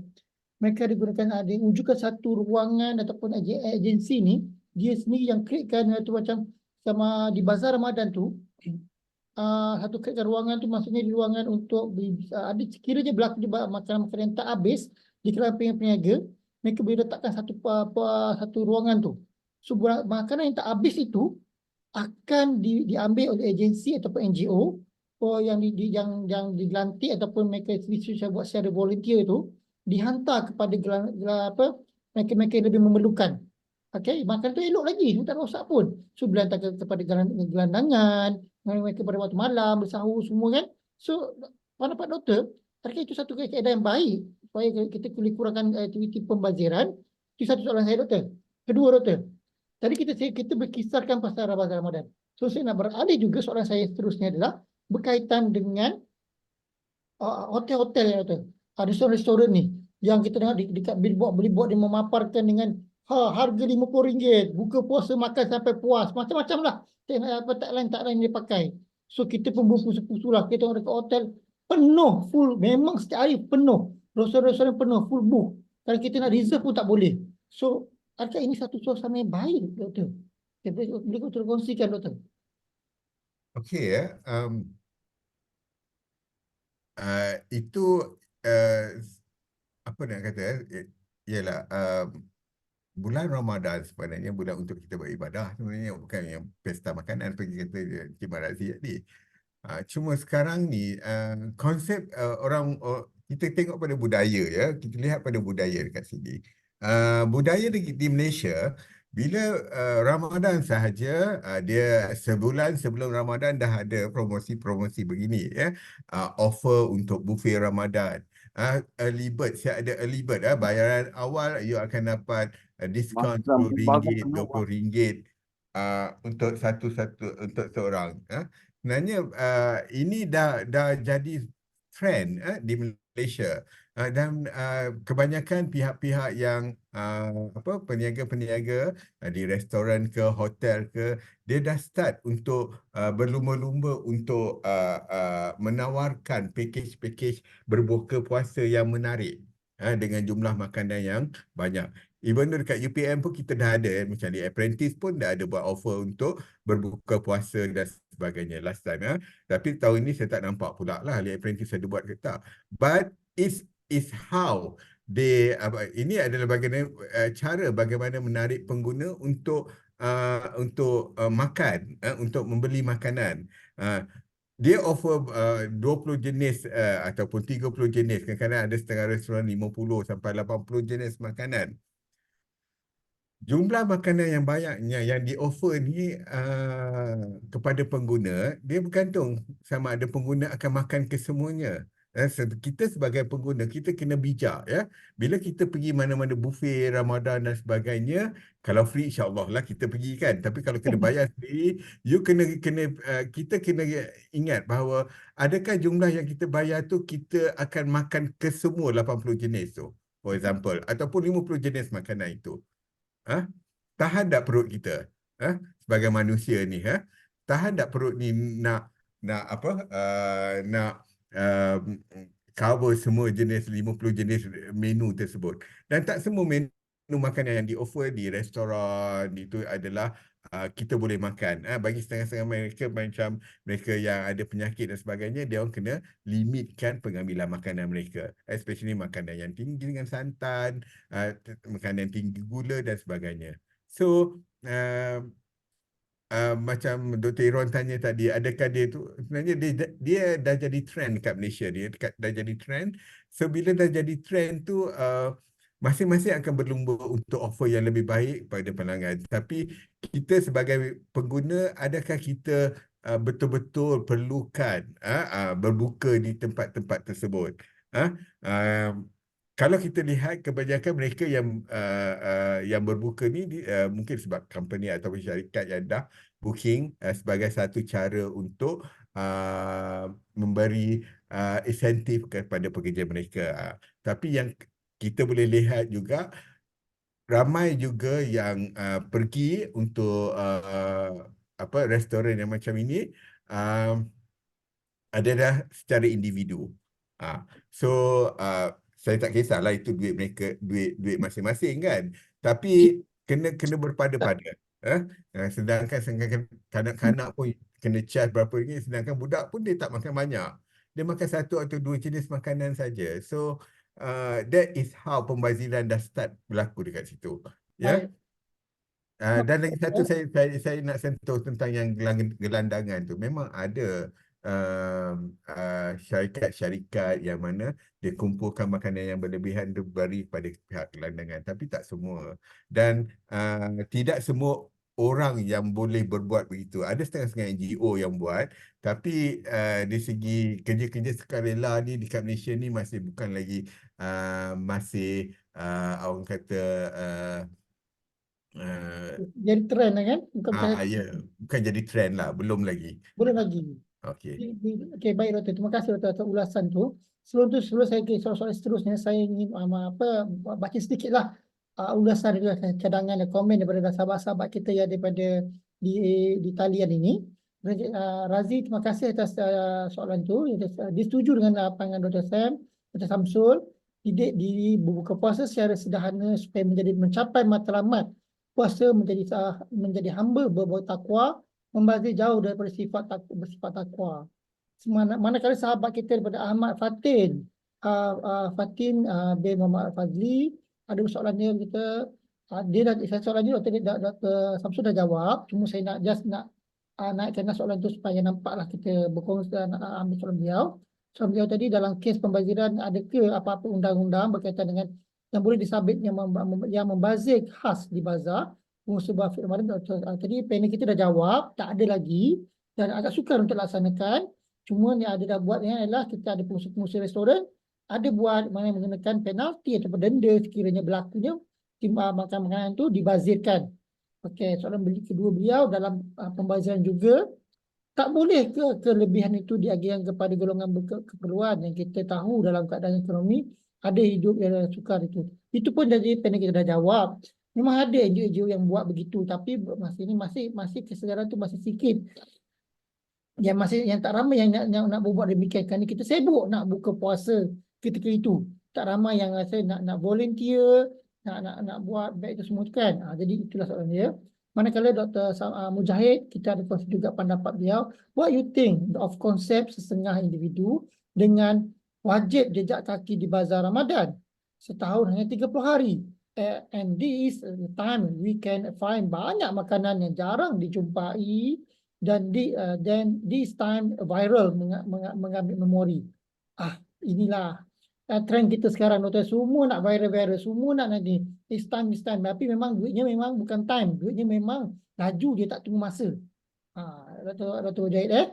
Mereka digunakan wujudkan satu ruangan ataupun agensi ni, dia sendiri yang createkan tu macam sama di bazar Ramadan tu. Satu createkan ruangan tu maksudnya di ruangan untuk ada sekiranya berlaku di makanan-makanan yang tak habis di kalangan peniaga, mereka boleh letakkan satu ruangan tu. So makanan yang tak habis itu akan diambil oleh agensi ataupun NGO yang dilantik ataupun mereka buat secara volunteer itu dihantar kepada mereka-mereka yang lebih memerlukan. Okey, makanan tu elok lagi, tak rosak pun. So dihantar kepada gelandangan, mereka pada waktu malam bersahur semua kan. So pendapat doktor, adakah itu satu kaedah yang baik supaya kita boleh kurangkan aktiviti pembaziran? Itu satu soalan saya Doktor. Kedua Doktor, tadi kita berkisarkan pasal Ramadan. So saya nak beralih juga, soalan saya seterusnya adalah berkaitan dengan hotel-hotel ya Doktor. Restoran-restoran ni yang kita dengar dekat billboard dia memaparkan dengan harga RM50, buka puasa makan sampai puas, macam-macam lah tagline dia pakai. So kita pun berpusu-pusu lah, kita orang dekat hotel penuh, full, memang setiap hari penuh, restoran-restoran penuh, full book. Kalau kita nak reserve pun tak boleh. So adakah ini satu suasana yang baik Doktor? Boleh Doktor kongsikan Doktor? Okey ya. Itu uh, apa nak kata, ialah bulan Ramadan sebenarnya bulan untuk kita beribadah, sebenarnya bukan yang pesta makanan pergi kata Cik Razi tadi. Cuma sekarang ni konsep kita tengok pada budaya ya, kita lihat pada budaya dekat sini. Budaya di Malaysia, bila Ramadan sahaja, dia sebulan sebelum Ramadan dah ada promosi-promosi begini ya, offer untuk buffet Ramadan. Early bird, saya ada early bird, bayaran awal you akan dapat diskaun RM10, RM20 untuk untuk seorang. Sebenarnya ini dah jadi trend di Malaysia. Dan kebanyakan pihak-pihak yang peniaga-peniaga di restoran ke hotel ke, dia dah start untuk berlumba-lumba untuk menawarkan package-package berbuka puasa yang menarik dengan jumlah makanan yang banyak. Even dekat UPM pun kita dah ada, macam di Apprentice pun dah ada buat offer untuk berbuka puasa dan sebagainya last time ya. Tapi tahun ini saya tak nampak pula lah di Apprentice ada buat ke tak. But is how ini adalah cara bagaimana menarik pengguna untuk makan, untuk membeli makanan. Dia offer 20 jenis ataupun 30 jenis. Kadang-kadang ada setengah restoran 50 sampai 80 jenis makanan. Jumlah makanan yang banyaknya yang di-offer ni kepada pengguna, dia bergantung sama ada pengguna akan makan kesemuanya. Kita sebagai pengguna, kita kena bijak ya. Bila kita pergi mana-mana buffet Ramadan dan sebagainya, kalau free insya-Allah lah kita pergi kan. Tapi kalau kena bayar sendiri, kita kena ingat bahawa adakah jumlah yang kita bayar tu kita akan makan kesemua 80 jenis tu. For example, ataupun 50 jenis makanan itu. Tahan tak perut kita sebagai manusia ni tahan tak perut ni nak cover semua jenis 50 jenis menu tersebut. Dan tak semua menu makanan yang di-offer di restoran itu adalah kita boleh makan. Bagi setengah-setengah mereka macam mereka yang ada penyakit dan sebagainya, dia orang kena limitkan pengambilan makanan mereka. Especially makanan yang tinggi dengan santan, makanan tinggi gula dan sebagainya. So, macam Dr. Iron tanya tadi, adakah dia tu sebenarnya dia dah jadi trend dekat Malaysia, dah jadi trend. So bila dah jadi trend tu masing-masing akan berlumba untuk offer yang lebih baik pada pelanggan. Tapi kita sebagai pengguna, adakah kita betul-betul perlukan berbuka di tempat-tempat tersebut? Kalau kita lihat kebanyakan mereka yang berbuka ni mungkin sebab company atau syarikat yang dah booking sebagai satu cara untuk memberi insentif kepada pekerja mereka. Tapi yang kita boleh lihat juga ramai juga yang pergi untuk restoran yang macam ini adalah secara individu. So saya tak kisahlah itu duit mereka, duit masing-masing kan. Tapi kena berpada-pada. Sedangkan kanak-kanak pun kena charge berapa ringgit, sedangkan budak pun dia tak makan banyak. Dia makan satu atau dua jenis makanan saja. So that is how pembaziran dah start berlaku dekat situ. Ya. Baik. Dan lagi satu saya nak sentuh tentang yang gelandangan tu. Memang ada syarikat-syarikat yang mana dia kumpulkan makanan yang berlebihan tu beri pada pihak gelandangan, tapi tak semua. Dan tidak semua orang yang boleh berbuat begitu. Ada setengah-setengah NGO yang buat, tapi di segi kerja-kerja sukarela ni dekat Malaysia ni masih bukan lagi masih orang kata Jadi trend lah kan? Bukan ya, bukan jadi trend lah, belum lagi. boleh lagi. Okey. Okey, baik Doktor. Terima kasih Doktor atas ulasan tu. Sebelum saya ke soal-soal seterusnya, saya ingin baca sedikit lah ulasan dan cadangan dan komen daripada sahabat-sahabat kita yang daripada di talian ini. Razi, terima kasih atas soalan tu. Dia setuju dengan pandangan Dr. Sam, Dr. Samsul. Didik diri berbuka puasa secara sederhana supaya mencapai matlamat puasa menjadi hamba berbuat takwa, membazir jauh daripada bersifat takwa. Manakala sahabat kita daripada Ahmad Fatin, Fatin bin Muhammad Fazli, ada soalan dia kita, soalan dia Dr. Samsul dah jawab, cuma saya nak naikkan soalan tu supaya nampaklah kita berkongsi dan ambil soalan beliau. Soalan beliau tadi, dalam kes pembaziran ada ke apa-apa undang-undang berkaitan dengan yang boleh disabit yang membazir khas di bazar? Sebab tadi panel kita dah jawab, tak ada lagi dan agak sukar untuk laksanakan. Cuma yang ada dah buat ni adalah kita ada pengusaha restoran ada buat menggunakan penalti atau denda sekiranya berlakunya makanan tu dibazirkan. Okey, soalan kedua beliau dalam pembaziran juga, tak boleh ke kelebihan itu diagihkan kepada golongan berkeperluan yang kita tahu dalam keadaan ekonomi ada hidup yang sukar itu. Itu pun dari panel kita dah jawab. Memang ada NGO yang buat begitu, tapi masih kesedaran tu masih sikit. Yang tak ramai yang nak berbuat demikian, kerana kita sibuk nak buka puasa ketika itu. Tak ramai yang rasa nak volunteer, nak buat baik itu semua kan. Jadi itulah soalan dia. Manakala Dr. Mujahid, kita ada kongsi juga pendapat beliau. What you think of konsep sesengah individu dengan wajib jejak kaki di bazar Ramadan? Setahun hanya 30 hari. And this time we can find banyak makanan yang jarang dijumpai dan then this time viral mengambil memori. Inilah trend kita sekarang, Doktor. Semua nak viral, semua nak ni. This time. Tapi memang duitnya memang bukan time. Duitnya memang laju, dia tak tunggu masa. Dr. Mujahid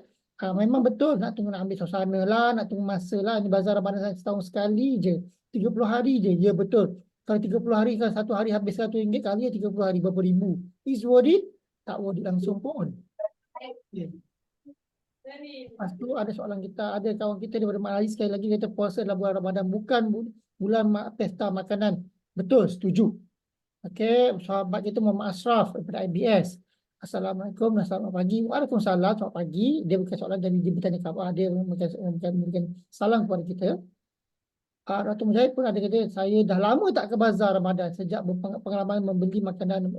memang betul nak tunggu, nak ambil suasana lah, nak tunggu masa lah. Ini bazar Ramadan setahun sekali je. 30 hari je. Ya betul. Kalau 30 hari, kalau satu hari habis RM100 kali 30 hari berapa ribu. Is worth it? Tak worth it langsung pun. Okay. Lepas tu ada soalan kita, ada kawan kita daripada Malaysia, sekali lagi kata puasa adalah bulan Ramadan, bukan bulan pesta makanan. Betul, setuju. Okey, sahabat kita Muhammad Ashraf daripada IBS. Assalamualaikum dan selamat pagi. Waalaikumsalam, selamat pagi. Dia bukan soalan, dia bertanya khabar. Dia memberikan salam kepada kita. Dr. Mujahid pun ada kata, saya dah lama tak ke bazar Ramadan sejak pengalaman membeli makanan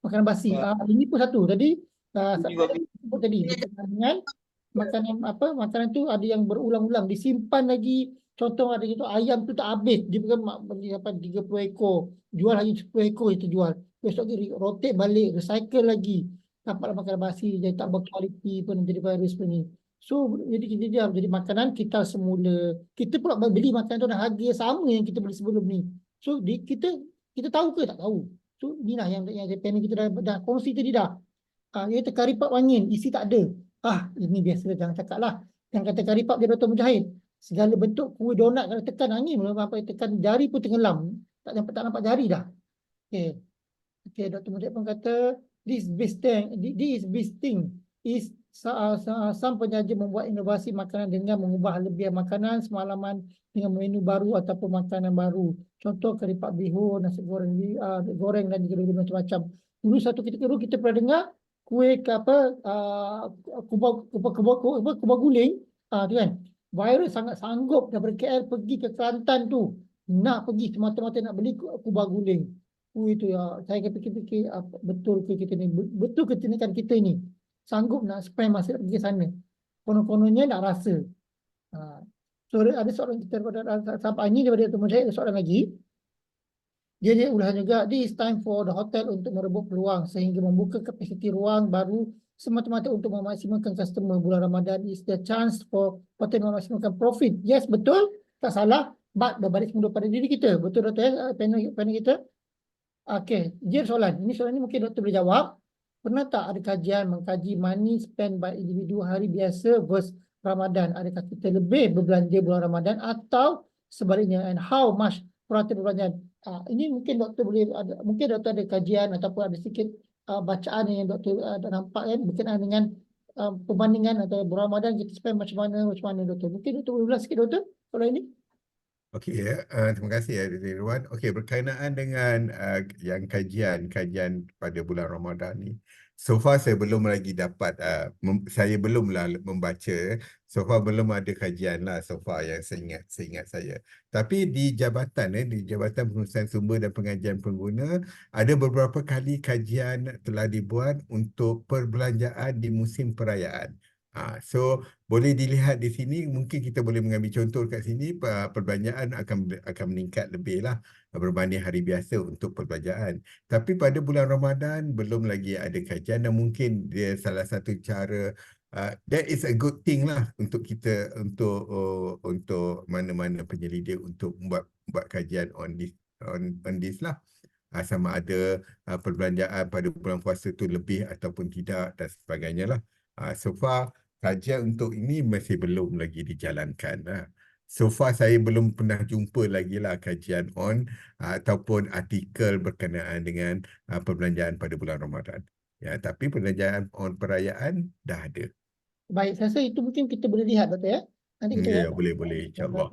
makanan basi. Ini pun satu. Tadi saya sebut tadi berkenaan dengan makanan apa, makanan tu ada yang berulang-ulang disimpan lagi. Contoh ada itu ayam tu tak habis, dia bukan beli apa 30 ekor, jual hanya 10 ekor itu jual. Besok lagi rotate balik, recycle lagi. Dapatlah makanan basi, dia tak berkualiti pun jadi virus pun ni. So jadi kita diam, jadi makanan kita semula kita pula beli makanan tu dengan harga sama yang kita beli sebelum ni. So kita tahu ke tak tahu. So inilah yang panel kita dah kongsi tadi dah. Iaitu kari pap angin isi tak ada. Ini biasa, jangan cakap lah. Yang kata kari pap dia Dr. Mujahid. Segala bentuk kuih donat kalau tekan angin, apa tekan jari pun tenggelam. Tak nampak jari dah. Okey. Okey, Dr. Mujahid pun kata this best thing is some penyaja membuat inovasi makanan dengan mengubah lebihan makanan semalaman dengan menu baru ataupun makanan baru. Contoh kari pap bihun, nasi goreng goreng dan juga macam-macam. Dulu satu ketika dulu kita pernah dengar kuih ke apa kubah guling tu kan. Virus sangat sanggup daripada KL pergi ke Kelantan tu. Nak pergi semata-mata nak beli kubah guling. Itu ya, saya fikir-fikir betul ke kita ni, betul ke tindakan kita ni sanggup nak spend masa nak pergi sana. Konon-kononnya nak rasa. So ada soalan kita daripada sampai ini daripada Dr. Mujahid, ada soalan lagi. Dia ulah juga, this is time for the hotel untuk merebut peluang sehingga membuka kapasiti ruang baru semata-mata untuk memaksimumkan customer. Bulan Ramadan is the chance for hotel memaksimumkan profit. Yes, betul, tak salah. But berbalik semula pada diri kita. Betul Dr. Panel kita. Okey, dia soalan. Ini soalan ni mungkin doktor boleh jawab. Pernah tak ada kajian mengkaji money spent by individu hari biasa versus Ramadan? Adakah kita lebih berbelanja bulan Ramadan atau sebaliknya, and how much peratus perbelanjaan? Ini mungkin doktor boleh ada, mungkin doktor ada kajian ataupun ada sedikit bacaan yang doktor ada nampak kan berkenaan dengan perbandingan atau bulan Ramadan kita spend macam mana doktor. Mungkin doktor boleh ulas sikit doktor kalau ini. Okey ya, terima kasih ya Dr. Irwan. Okey, berkenaan dengan yang kajian pada bulan Ramadan ni. So far saya belum lagi dapat, saya belumlah membaca. So far belum ada kajian lah so far yang seingat saya. Tapi di Jabatan Pengurusan Sumber dan Pengajian Pengguna ada beberapa kali kajian telah dibuat untuk perbelanjaan di musim perayaan. So boleh dilihat di sini, mungkin kita boleh mengambil contoh kat sini, perbelanjaan akan meningkat lebih lah berbanding hari biasa untuk perbelanjaan. Tapi pada bulan Ramadan belum lagi ada kajian dan mungkin dia salah satu cara, that is a good thing lah untuk kita, untuk mana-mana penyelidik untuk buat kajian on this lah. Sama ada perbelanjaan pada bulan puasa tu lebih ataupun tidak dan sebagainya lah. So far kajian untuk ini masih belum lagi dijalankan. So far saya belum pernah jumpa lagi lah kajian ataupun artikel berkenaan dengan perbelanjaan pada bulan Ramadan. Ya, tapi perbelanjaan on perayaan dah ada. Baik, saya rasa itu mungkin kita boleh lihat doktor ya. Nanti kita boleh insya-Allah.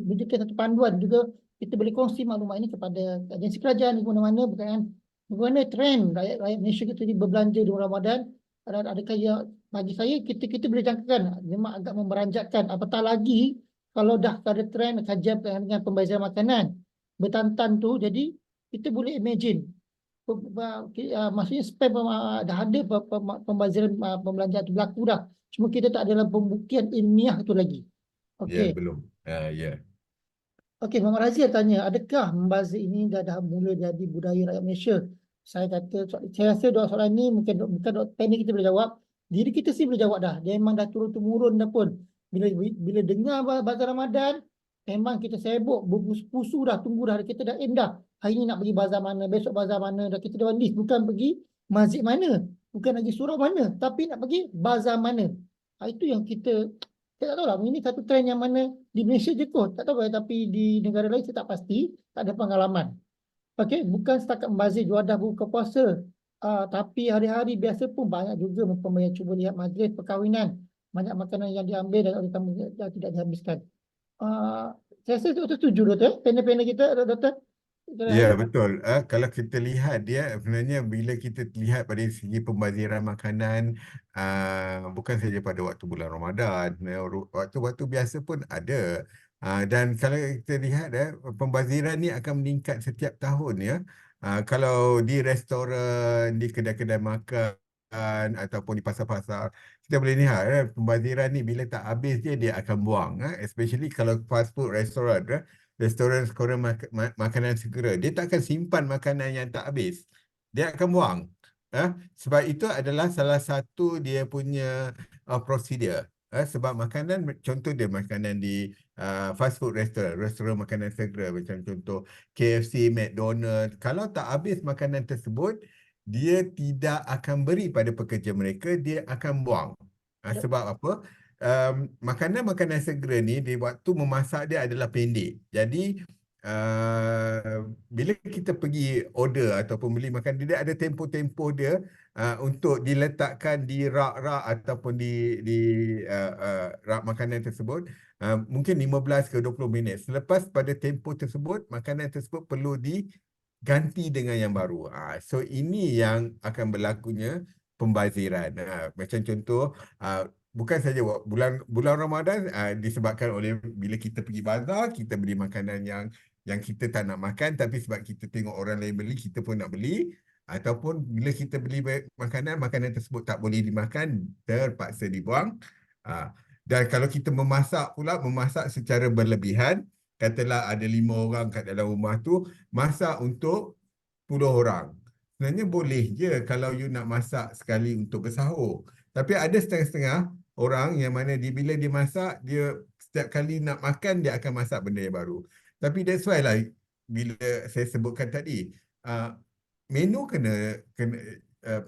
Berikan satu panduan juga, kita boleh kongsi maklumat ini kepada agensi kerajaan di mana-mana berkenaan bagaimana trend rakyat Malaysia kita ni berbelanja di bulan Ramadan. Adakah ya, bagi saya kita boleh jangkakan memang agak memberanjakkan, apatah lagi kalau dah ada trend kajian dengan pembaziran makanan bertantan tu, jadi kita boleh imagine maksudnya spend dah ada pembaziran pembelanjaan tu berlaku dah, cuma kita tak ada dalam pembuktian ilmiah tu lagi. Okey. Belum. Okey, Muhammad Razia tanya, adakah membazir ini dah mula jadi budaya rakyat Malaysia? Saya rasa dua soalan ni bukan panel kita boleh jawab. Diri kita sih boleh jawab dah. Dia memang dah turun-temurun dah pun. Bila dengar bazar Ramadan, memang kita sibuk, berpusu dah, tunggu dah. Kita dah aim dah. Hari ni nak pergi bazar mana, besok bazar mana. Dah kita dah list. Bukan pergi masjid mana. Bukan lagi surau mana. Tapi nak pergi bazar mana. Itu yang kita tak tahu lah. Ini satu trend yang mana di Malaysia je kot. Tak tahu lah. Tapi di negara lain saya tak pasti. Tak ada pengalaman. Okey, bukan setakat membazir juadah buka puasa, tapi hari-hari biasa pun banyak juga pembelian. Cuba lihat majlis perkahwinan, banyak makanan yang diambil dan oleh tamu tidak dihabiskan. Saya rasa doktor setuju doktor, panel-panel kita doktor. Ya, betul. Kalau kita lihat dia sebenarnya bila kita lihat pada segi pembaziran makanan, bukan saja pada waktu bulan Ramadan, waktu-waktu biasa pun ada. Dan kalau kita lihat pembaziran ni akan meningkat setiap tahun ya. Kalau di restoran, di kedai-kedai makan ataupun di pasar-pasar, kita boleh lihat pembaziran ni bila tak habis dia akan buang. Especially kalau fast food restoran, restoran makanan segera, dia tak akan simpan makanan yang tak habis. Dia akan buang. Sebab itu adalah salah satu dia punya prosedur. Sebab makanan, contoh dia makanan di fast food restoran, restoran makanan segera macam contoh KFC, McDonald, kalau tak habis makanan tersebut, dia tidak akan beri pada pekerja mereka, dia akan buang. Sebab apa? Makanan-makanan segera ni di waktu memasak dia adalah pendek. Jadi bila kita pergi order ataupun beli makan, dia ada tempoh-tempoh dia untuk diletakkan di rak-rak ataupun di rak makanan tersebut. Mungkin 15 ke 20 minit. Selepas pada tempoh tersebut, makanan tersebut perlu diganti dengan yang baru. So ini yang akan berlakunya pembaziran. Macam contoh, bukan saja bulan Ramadan disebabkan oleh bila kita pergi bazar, kita beli makanan yang kita tak nak makan, tapi sebab kita tengok orang lain beli, kita pun nak beli. Ataupun bila kita beli makanan tersebut tak boleh dimakan, terpaksa dibuang. Dan kalau kita memasak pula, memasak secara berlebihan, katalah ada 5 orang kat dalam rumah tu, masak untuk 10 orang. Sebenarnya boleh je kalau you nak masak sekali untuk bersahur. Tapi ada setengah-setengah orang yang mana bila dia masak, dia setiap kali nak makan, dia akan masak benda yang baru. Tapi that's why lah, bila saya sebutkan tadi, menu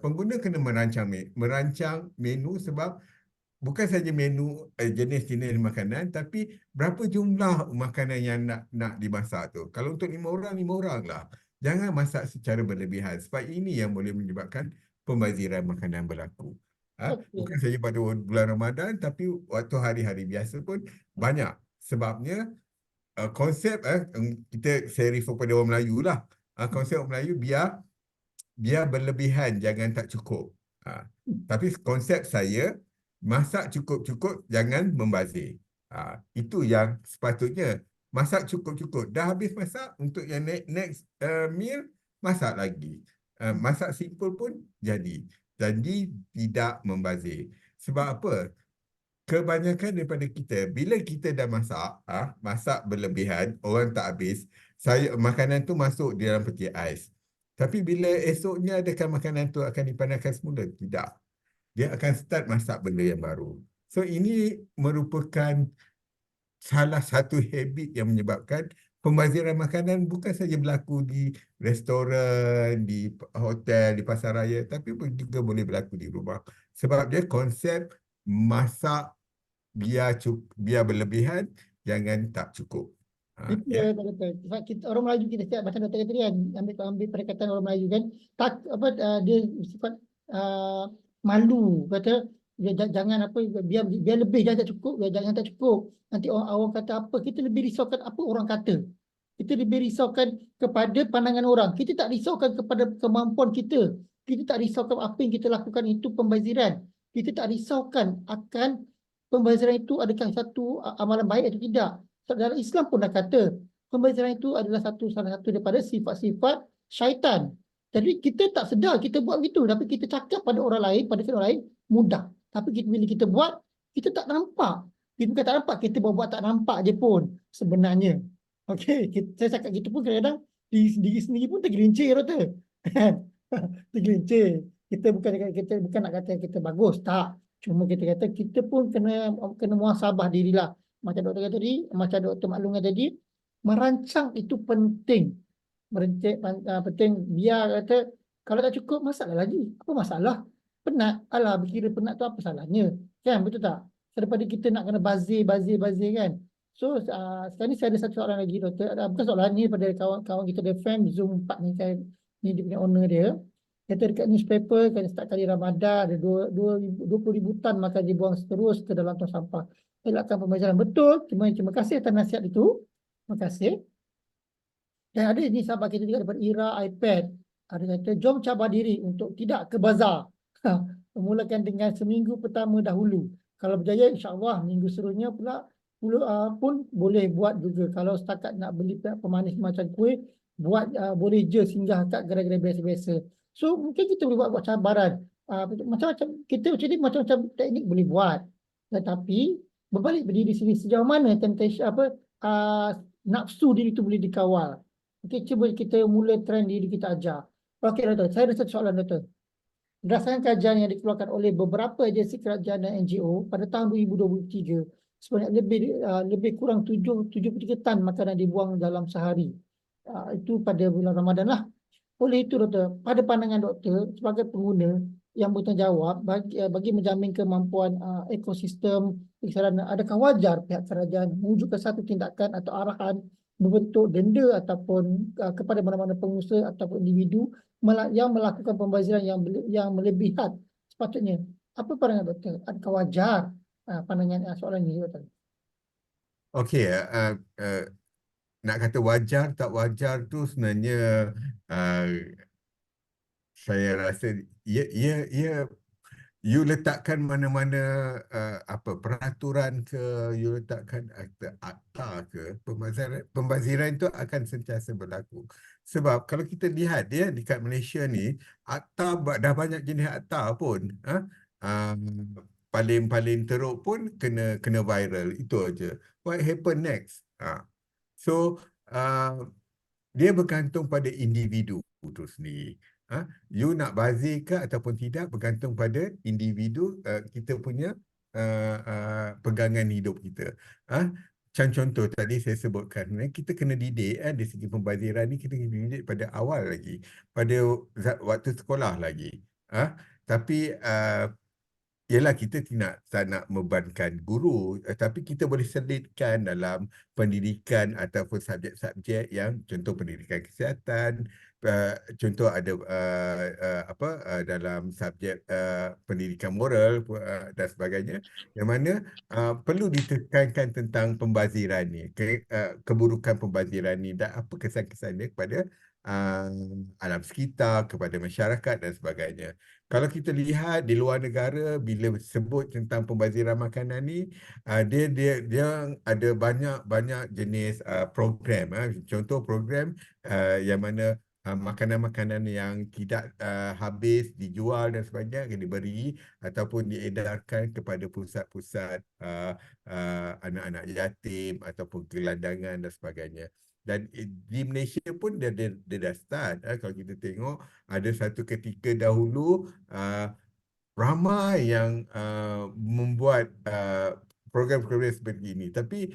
pengguna kena merancang menu, sebab bukan saja menu jenis-jenis makanan, tapi berapa jumlah makanan yang nak dimasak tu. Kalau untuk 5 orang lah. Jangan masak secara berlebihan, sebab ini yang boleh menyebabkan pembaziran makanan berlaku. Bukan saja pada bulan Ramadan, tapi waktu hari-hari biasa pun banyak. Sebabnya konsep saya refer pada orang Melayu lah. Konsep orang Melayu biar berlebihan, jangan tak cukup. Tapi konsep saya, masak cukup-cukup, jangan membazir. Itu yang sepatutnya. Masak cukup-cukup. Dah habis masak, untuk yang next meal, masak lagi. Masak simple pun jadi. Jadi tidak membazir. Sebab apa? Kebanyakan daripada kita, bila kita dah masak berlebihan, orang tak habis, makanan tu masuk di dalam peti ais. Tapi bila esoknya, adakah makanan tu akan dipandangkan semula? Tidak. Dia akan start masak benda yang baru. So ini merupakan salah satu habit yang menyebabkan pembaziran makanan bukan saja berlaku di restoran, di hotel, di pasar raya, tapi juga boleh berlaku di rumah. Sebab dia konsep masak biar berlebihan, jangan tak cukup. Itu dia kata. Sebab kita orang Melayu, kita setiap macam doktor kata kan, ambil perkataan orang Melayu kan, dia sifat malu, kata jangan biar lebih, jangan tak cukup, jangan tak cukup. Nanti orang kata apa, kita lebih risaukan apa orang kata. Kita lebih risaukan kepada pandangan orang. Kita tak risaukan kepada kemampuan kita. Kita tak risaukan apa yang kita lakukan itu pembaziran. Kita tak risaukan akan pembaziran itu adakah satu amalan baik atau tidak. Dalam Islam pun dah kata pembaziran itu adalah salah satu daripada sifat-sifat syaitan. Jadi kita tak sedar kita buat begitu, tapi kita cakap pada orang lain, pada orang lain mudah. Tapi bila kita buat, kita tak nampak. Kita bukan tak nampak, kita buat tak nampak je pun sebenarnya. Okey, saya cakap gitu pun kadang-kadang diri sendiri pun tergelincir, doktor. Tergelincir. Kita bukan nak kata kita bagus, tak. Cuma kita kata kita pun kena muhasabah dirilah. Macam doktor kata tadi, macam doktor maklumkan tadi, merancang itu penting. Penting, biar kata kalau tak cukup, masalah lagi. Apa masalah? Penat. Alah, berkira penat tu apa salahnya? Kan, betul tak? Daripada kita nak kena bazir kan. So, sekarang ni saya ada satu soalan lagi, doktor. Bukan soalan ni pada kawan-kawan kita, ada fan Zoom 4 ni kan. Ni dia punya owner dia. Kata dekat newspaper, kan setiap kali Ramadan, ada 20,000 tan makan dibuang terus ke dalam tong sampah. Elakkan pembelajaran. Betul. Terima kasih atas nasihat itu. Terima kasih. Dan ada ni sahabat kita juga daripada Ira iPad. Ada kata, jom cabar diri untuk tidak ke bazar. Memulakan dengan seminggu pertama dahulu. Kalau berjaya, insyaAllah minggu seterusnya pula pun boleh buat juga. Kalau setakat nak beli pemanis macam kuih, buat boleh je singgah kat gerai-gerai biasa-biasa. So mungkin kita boleh buat cabaran. Macam-macam kita macam ni macam-macam teknik boleh buat. Tetapi berbalik berdiri sini sejauh mana temptation nafsu diri itu boleh dikawal. Okey, cuba kita mula trend diri kita ajar. Okey, doktor, saya ada satu soalan, doktor. Berdasarkan kajian yang dikeluarkan oleh beberapa agensi kerajaan dan NGO pada tahun 2023, sebanyak lebih kurang 73 tan makanan dibuang dalam sehari. Itu pada bulan Ramadan lah. Oleh itu, doktor, pada pandangan doktor sebagai pengguna yang bertanggungjawab bagi menjamin kemampuan ekosistem persekitaran, adakah wajar pihak kerajaan mewujudkan satu tindakan atau arahan berbentuk denda ataupun kepada mana-mana pengusaha ataupun individu yang melakukan pembaziran yang melebihan sepatutnya? Apa pandangan doktor? Adakah wajar pandangan soalan ini, doktor? Okey, nak kata wajar tak wajar tu sebenarnya uh, saya rasa ia you letakkan mana-mana apa peraturan ke, you letakkan akta ke, pembaziran itu akan sentiasa berlaku. Sebab kalau kita lihat dia dekat Malaysia ni, akta dah banyak jenis akta pun, paling-paling teruk pun kena viral, itu aja. What happen next? So dia bergantung pada individu itu sendiri. You nak bazir ke ataupun tidak bergantung pada individu, kita punya pegangan hidup kita. Macam contoh tadi saya sebutkan, kita kena didik dari segi pembaziran ni, kita kena didik pada awal lagi, pada waktu sekolah lagi. Tapi ialah kita tak nak membebankan guru, tapi kita boleh selitkan dalam pendidikan ataupun subjek-subjek yang contoh pendidikan kesihatan, contoh ada dalam subjek pendidikan moral dan sebagainya, yang mana perlu ditekankan tentang pembaziran ni, keburukan pembaziran ni dan apa kesan-kesannya kepada alam sekitar, kepada masyarakat dan sebagainya. Kalau kita lihat di luar negara, bila sebut tentang pembaziran makanan ni, dia ada banyak jenis program. Contoh program yang mana makanan-makanan yang tidak habis dijual dan sebagainya akan diberi ataupun diedarkan kepada pusat-pusat anak-anak yatim ataupun gelandangan dan sebagainya. Dan di Malaysia pun dia dah start. Kalau kita tengok, ada satu ketika dahulu ramai yang membuat program-program seperti ini. Tapi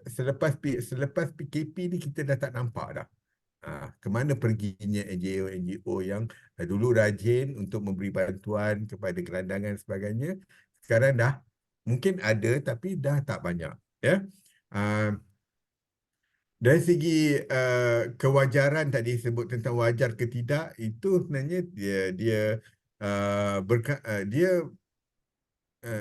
selepas PKP ni kita dah tak nampak dah. Kemana perginya NGO yang dulu rajin untuk memberi bantuan kepada gelandangan dan sebagainya. Sekarang dah mungkin ada tapi dah tak banyak. Ya. Dari segi kewajaran tadi sebut tentang wajar ke tidak, itu sebenarnya dia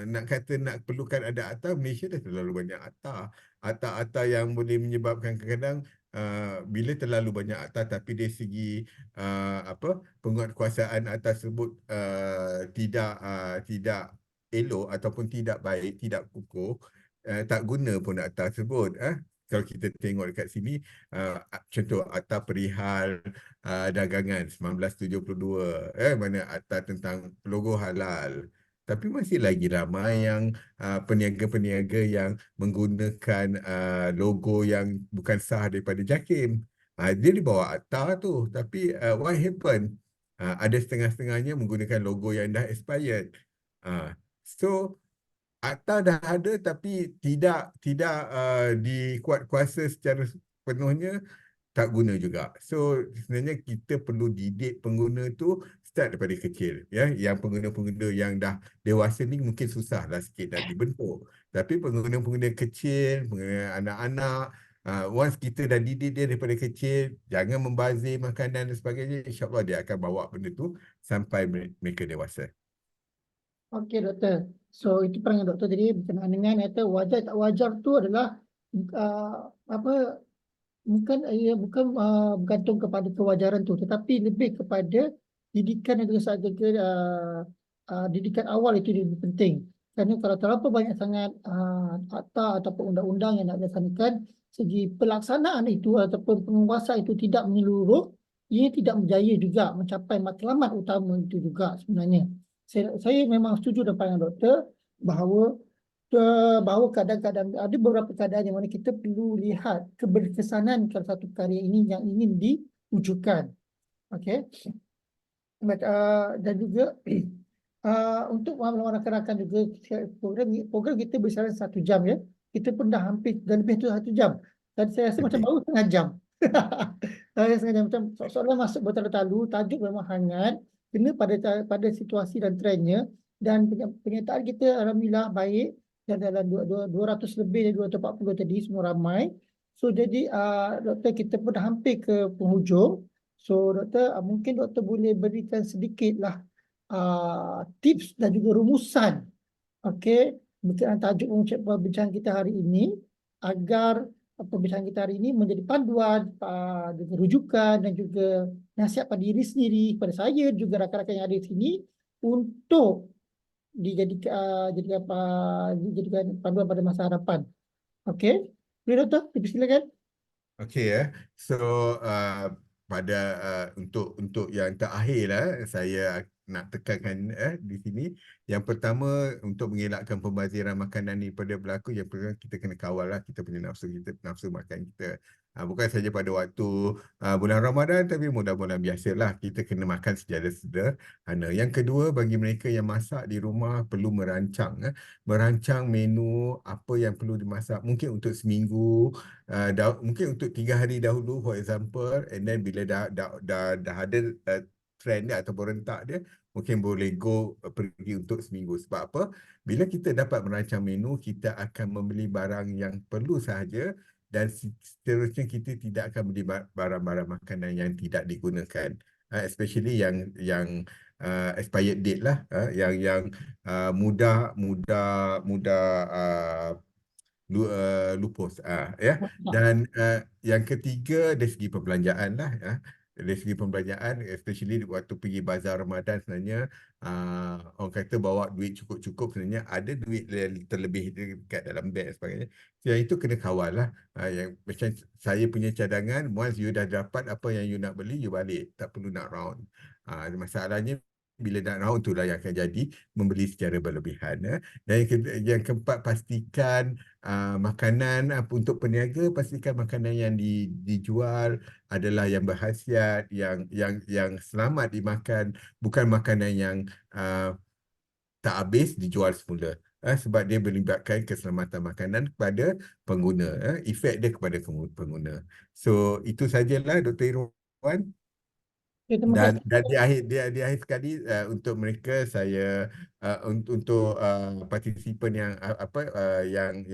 nak kata nak perlukan ada akta. Malaysia dah terlalu banyak akta. Akta-akta yang boleh menyebabkan kadang-kadang bila terlalu banyak akta tapi dari segi penguatkuasaan akta tersebut tidak elok ataupun tidak baik, tidak kukuh, tak guna pun akta tersebut. Kalau kita tengok dekat sini, contoh akta perihal dagangan 1972, mana akta tentang logo halal. Tapi masih lagi ramai yang peniaga-peniaga yang menggunakan logo yang bukan sah daripada JAKIM. Dia dibawa akta tu, tapi what happen? Ada setengah-setengahnya menggunakan logo yang dah expired. So akta dah ada tapi tidak dikuat kuasa secara penuhnya, tak guna juga. So sebenarnya kita perlu didik pengguna tu start daripada kecil, ya. Yang pengguna-pengguna yang dah dewasa ni mungkin susahlah sikit nak dibentuk. Tapi pengguna-pengguna kecil, pengguna anak-anak, once kita dah didik dia daripada kecil, jangan membazir makanan dan sebagainya, insya-Allah dia akan bawa benda tu sampai mereka dewasa. Okey, doktor. So itu pandangan doktor tadi berkenaan dengan kata wajar tak wajar tu adalah bukan bergantung kepada kewajaran tu, tetapi lebih kepada didikan yang didikan awal itu lebih penting. Kerana kalau terlalu banyak sangat akta ataupun undang-undang yang nak dilaksanakan, segi pelaksanaan itu ataupun penguasaan itu tidak menyeluruh, ia tidak berjaya juga mencapai matlamat utama itu juga sebenarnya. Saya memang setuju dengan pandangan doktor bahawa kadang-kadang ada beberapa keadaan yang mana kita perlu lihat keberkesanan satu karya ini yang ingin diwujudkan. Okey. Dan juga untuk rakan-rakan juga program kita bersaran 1 jam ya. Kita pun dah hampir dan lebih tu 1 jam. Dan saya rasa macam Okey. baru setengah jam. Saya setengah jam macam soalan masuk bertalu-talu, tajuk memang hangat, kena pada situasi dan trendnya, dan penyertaan kita alhamdulillah baik, dan dalam 200 lebih dari 240 tadi semua ramai. So jadi doktor, kita pun dah hampir ke penghujung. So doktor, mungkin doktor boleh berikan sedikitlah tips dan juga rumusan, okey, berkaitan tajuk perbincangan kita hari ini, agar perbincangan kita hari ini menjadi panduan, juga rujukan dan juga nasihat pada diri sendiri, pada saya juga rakan-rakan yang ada di sini untuk dijadikan panduan pada masa hadapan. Okey, boleh doktor, dipersilakan. Okey ya. So pada untuk yang terakhir lah, saya nak tekankan di sini. Yang pertama, untuk mengelakkan pembaziran makanan ni pada berlaku, yang pertama kita kena kawal lah kita punya nafsu makan kita. Bukan saja pada waktu bulan Ramadan, tapi bulan-bulan biasalah kita kena makan secara sederhana. Yang kedua, bagi mereka yang masak di rumah perlu merancang menu apa yang perlu dimasak, mungkin untuk seminggu, mungkin untuk 3 hari dahulu, for example, and then bila dah ada trend dia ataupun rentak dia, mungkin boleh pergi untuk seminggu. Sebab apa? Bila kita dapat merancang menu, kita akan membeli barang yang perlu sahaja, dan seterusnya kita tidak akan beli barang-barang makanan yang tidak digunakan, especially yang expired date lah, yang mudah lupus, ya. Dan yang ketiga, dari segi perbelanjaan lah, dari segi perbelanjaan, especially waktu pergi bazar Ramadan, sebenarnya orang kata bawa duit cukup-cukup, sebenarnya ada duit terlebih dekat dalam beg dan sebagainya. Yang itu kena kawal lah. Yang macam saya punya cadangan, once you dah dapat apa yang you nak beli, you balik, tak perlu nak round. Masalahnya bila nak round, itulah yang akan jadi membeli secara berlebihan. Dan yang keempat, pastikan makanan untuk peniaga, pastikan makanan yang dijual adalah yang berkhasiat, yang selamat dimakan, bukan makanan yang tak habis dijual semula. Sebab dia melibatkan keselamatan makanan kepada pengguna, efek dia kepada pengguna. So itu sajalah Dr. Irwan. Okay, terima kasih. Dan di akhir sekali, untuk mereka, saya untuk partisipan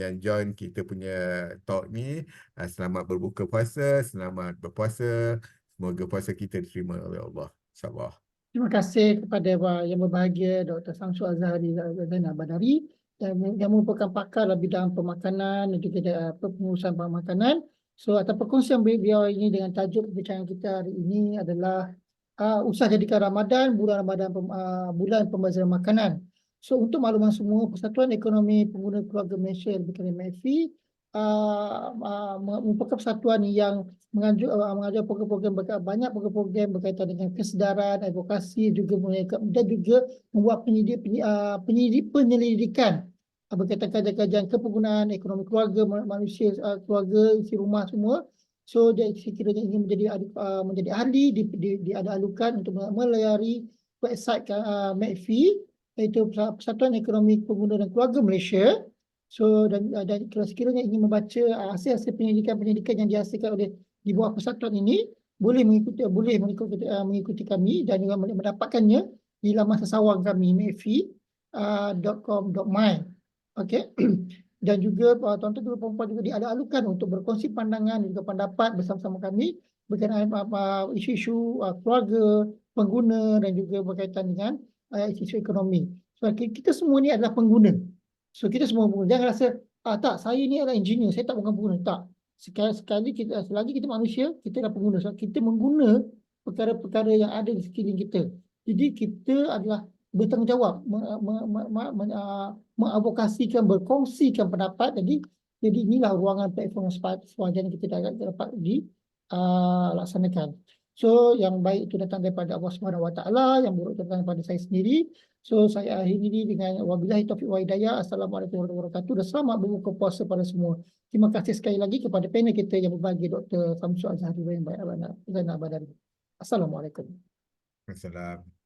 yang join kita punya talk ni, selamat berbuka puasa, selamat berpuasa, semoga puasa kita diterima oleh Allah, insya-Allah. Terima kasih kepada Yang Berbahagia Dr. Samsul Azhari Zainal Badari, yang merupakan pakar dalam bidang pemakanan dan juga pengurusan pemakanan. So, atas perkongsian beliau ini dengan tajuk perbincangan kita hari ini adalah usaha jadikan Ramadan, bulan pembaziran makanan. So, untuk makluman semua, Persatuan Ekonomi Pengguna Keluarga Malaysia, lebih dikenali MEKFI, merupakan persatuan yang mengajar program-program, banyak program-program berkaitan dengan kesedaran, advokasi, dan juga membuat penyelidikan berkaitan kajian kepenggunaan ekonomi keluarga, manusia, keluarga, isi rumah semua. So, dia sekiranya ingin menjadi ahli, diada-alukan untuk melayari website MEKFI, iaitu Persatuan Ekonomi Pengguna dan Keluarga Malaysia. So, dan kalau sekiranya ingin membaca hasil-hasil penyidikan yang dihasilkan di bawah persatuan ini, boleh mengikuti kami dan juga mendapatkannya di laman sesawang kami, mekfi.com.my. Okey. Dan juga tuan-tuan dan puan-puan juga diada-alukan untuk berkongsi pandangan dan juga pendapat bersama-sama kami berkaitan isu-isu keluarga, pengguna dan juga berkaitan dengan isu ekonomi. So, kita semua ni adalah pengguna. So, kita semua pengguna. Jangan rasa, tak, saya ni adalah engineer, saya tak bukan pengguna. Tak. Selagi kita manusia, kita adalah pengguna. So, kita mengguna perkara-perkara yang ada di sekeliling kita. Jadi, kita adalah bertanggungjawab, mengadvokasikan, berkongsikan pendapat. Jadi inilah ruangan platform sewajarnya kita dapat dilaksanakan. So yang baik itu datang daripada Allah Subhanahu Wa Taala, yang buruk datang daripada saya sendiri. So saya akhiri dengan wabillahi taufiq wa hidayah. Assalamualaikum warahmatullahi wabarakatuh dan selamat berbuka puasa pada semua. Terima kasih sekali lagi kepada panel kita yang berbahagia, Dr. Samsul Azhari dan Zainal Abadari. Assalamualaikum. Wassalam.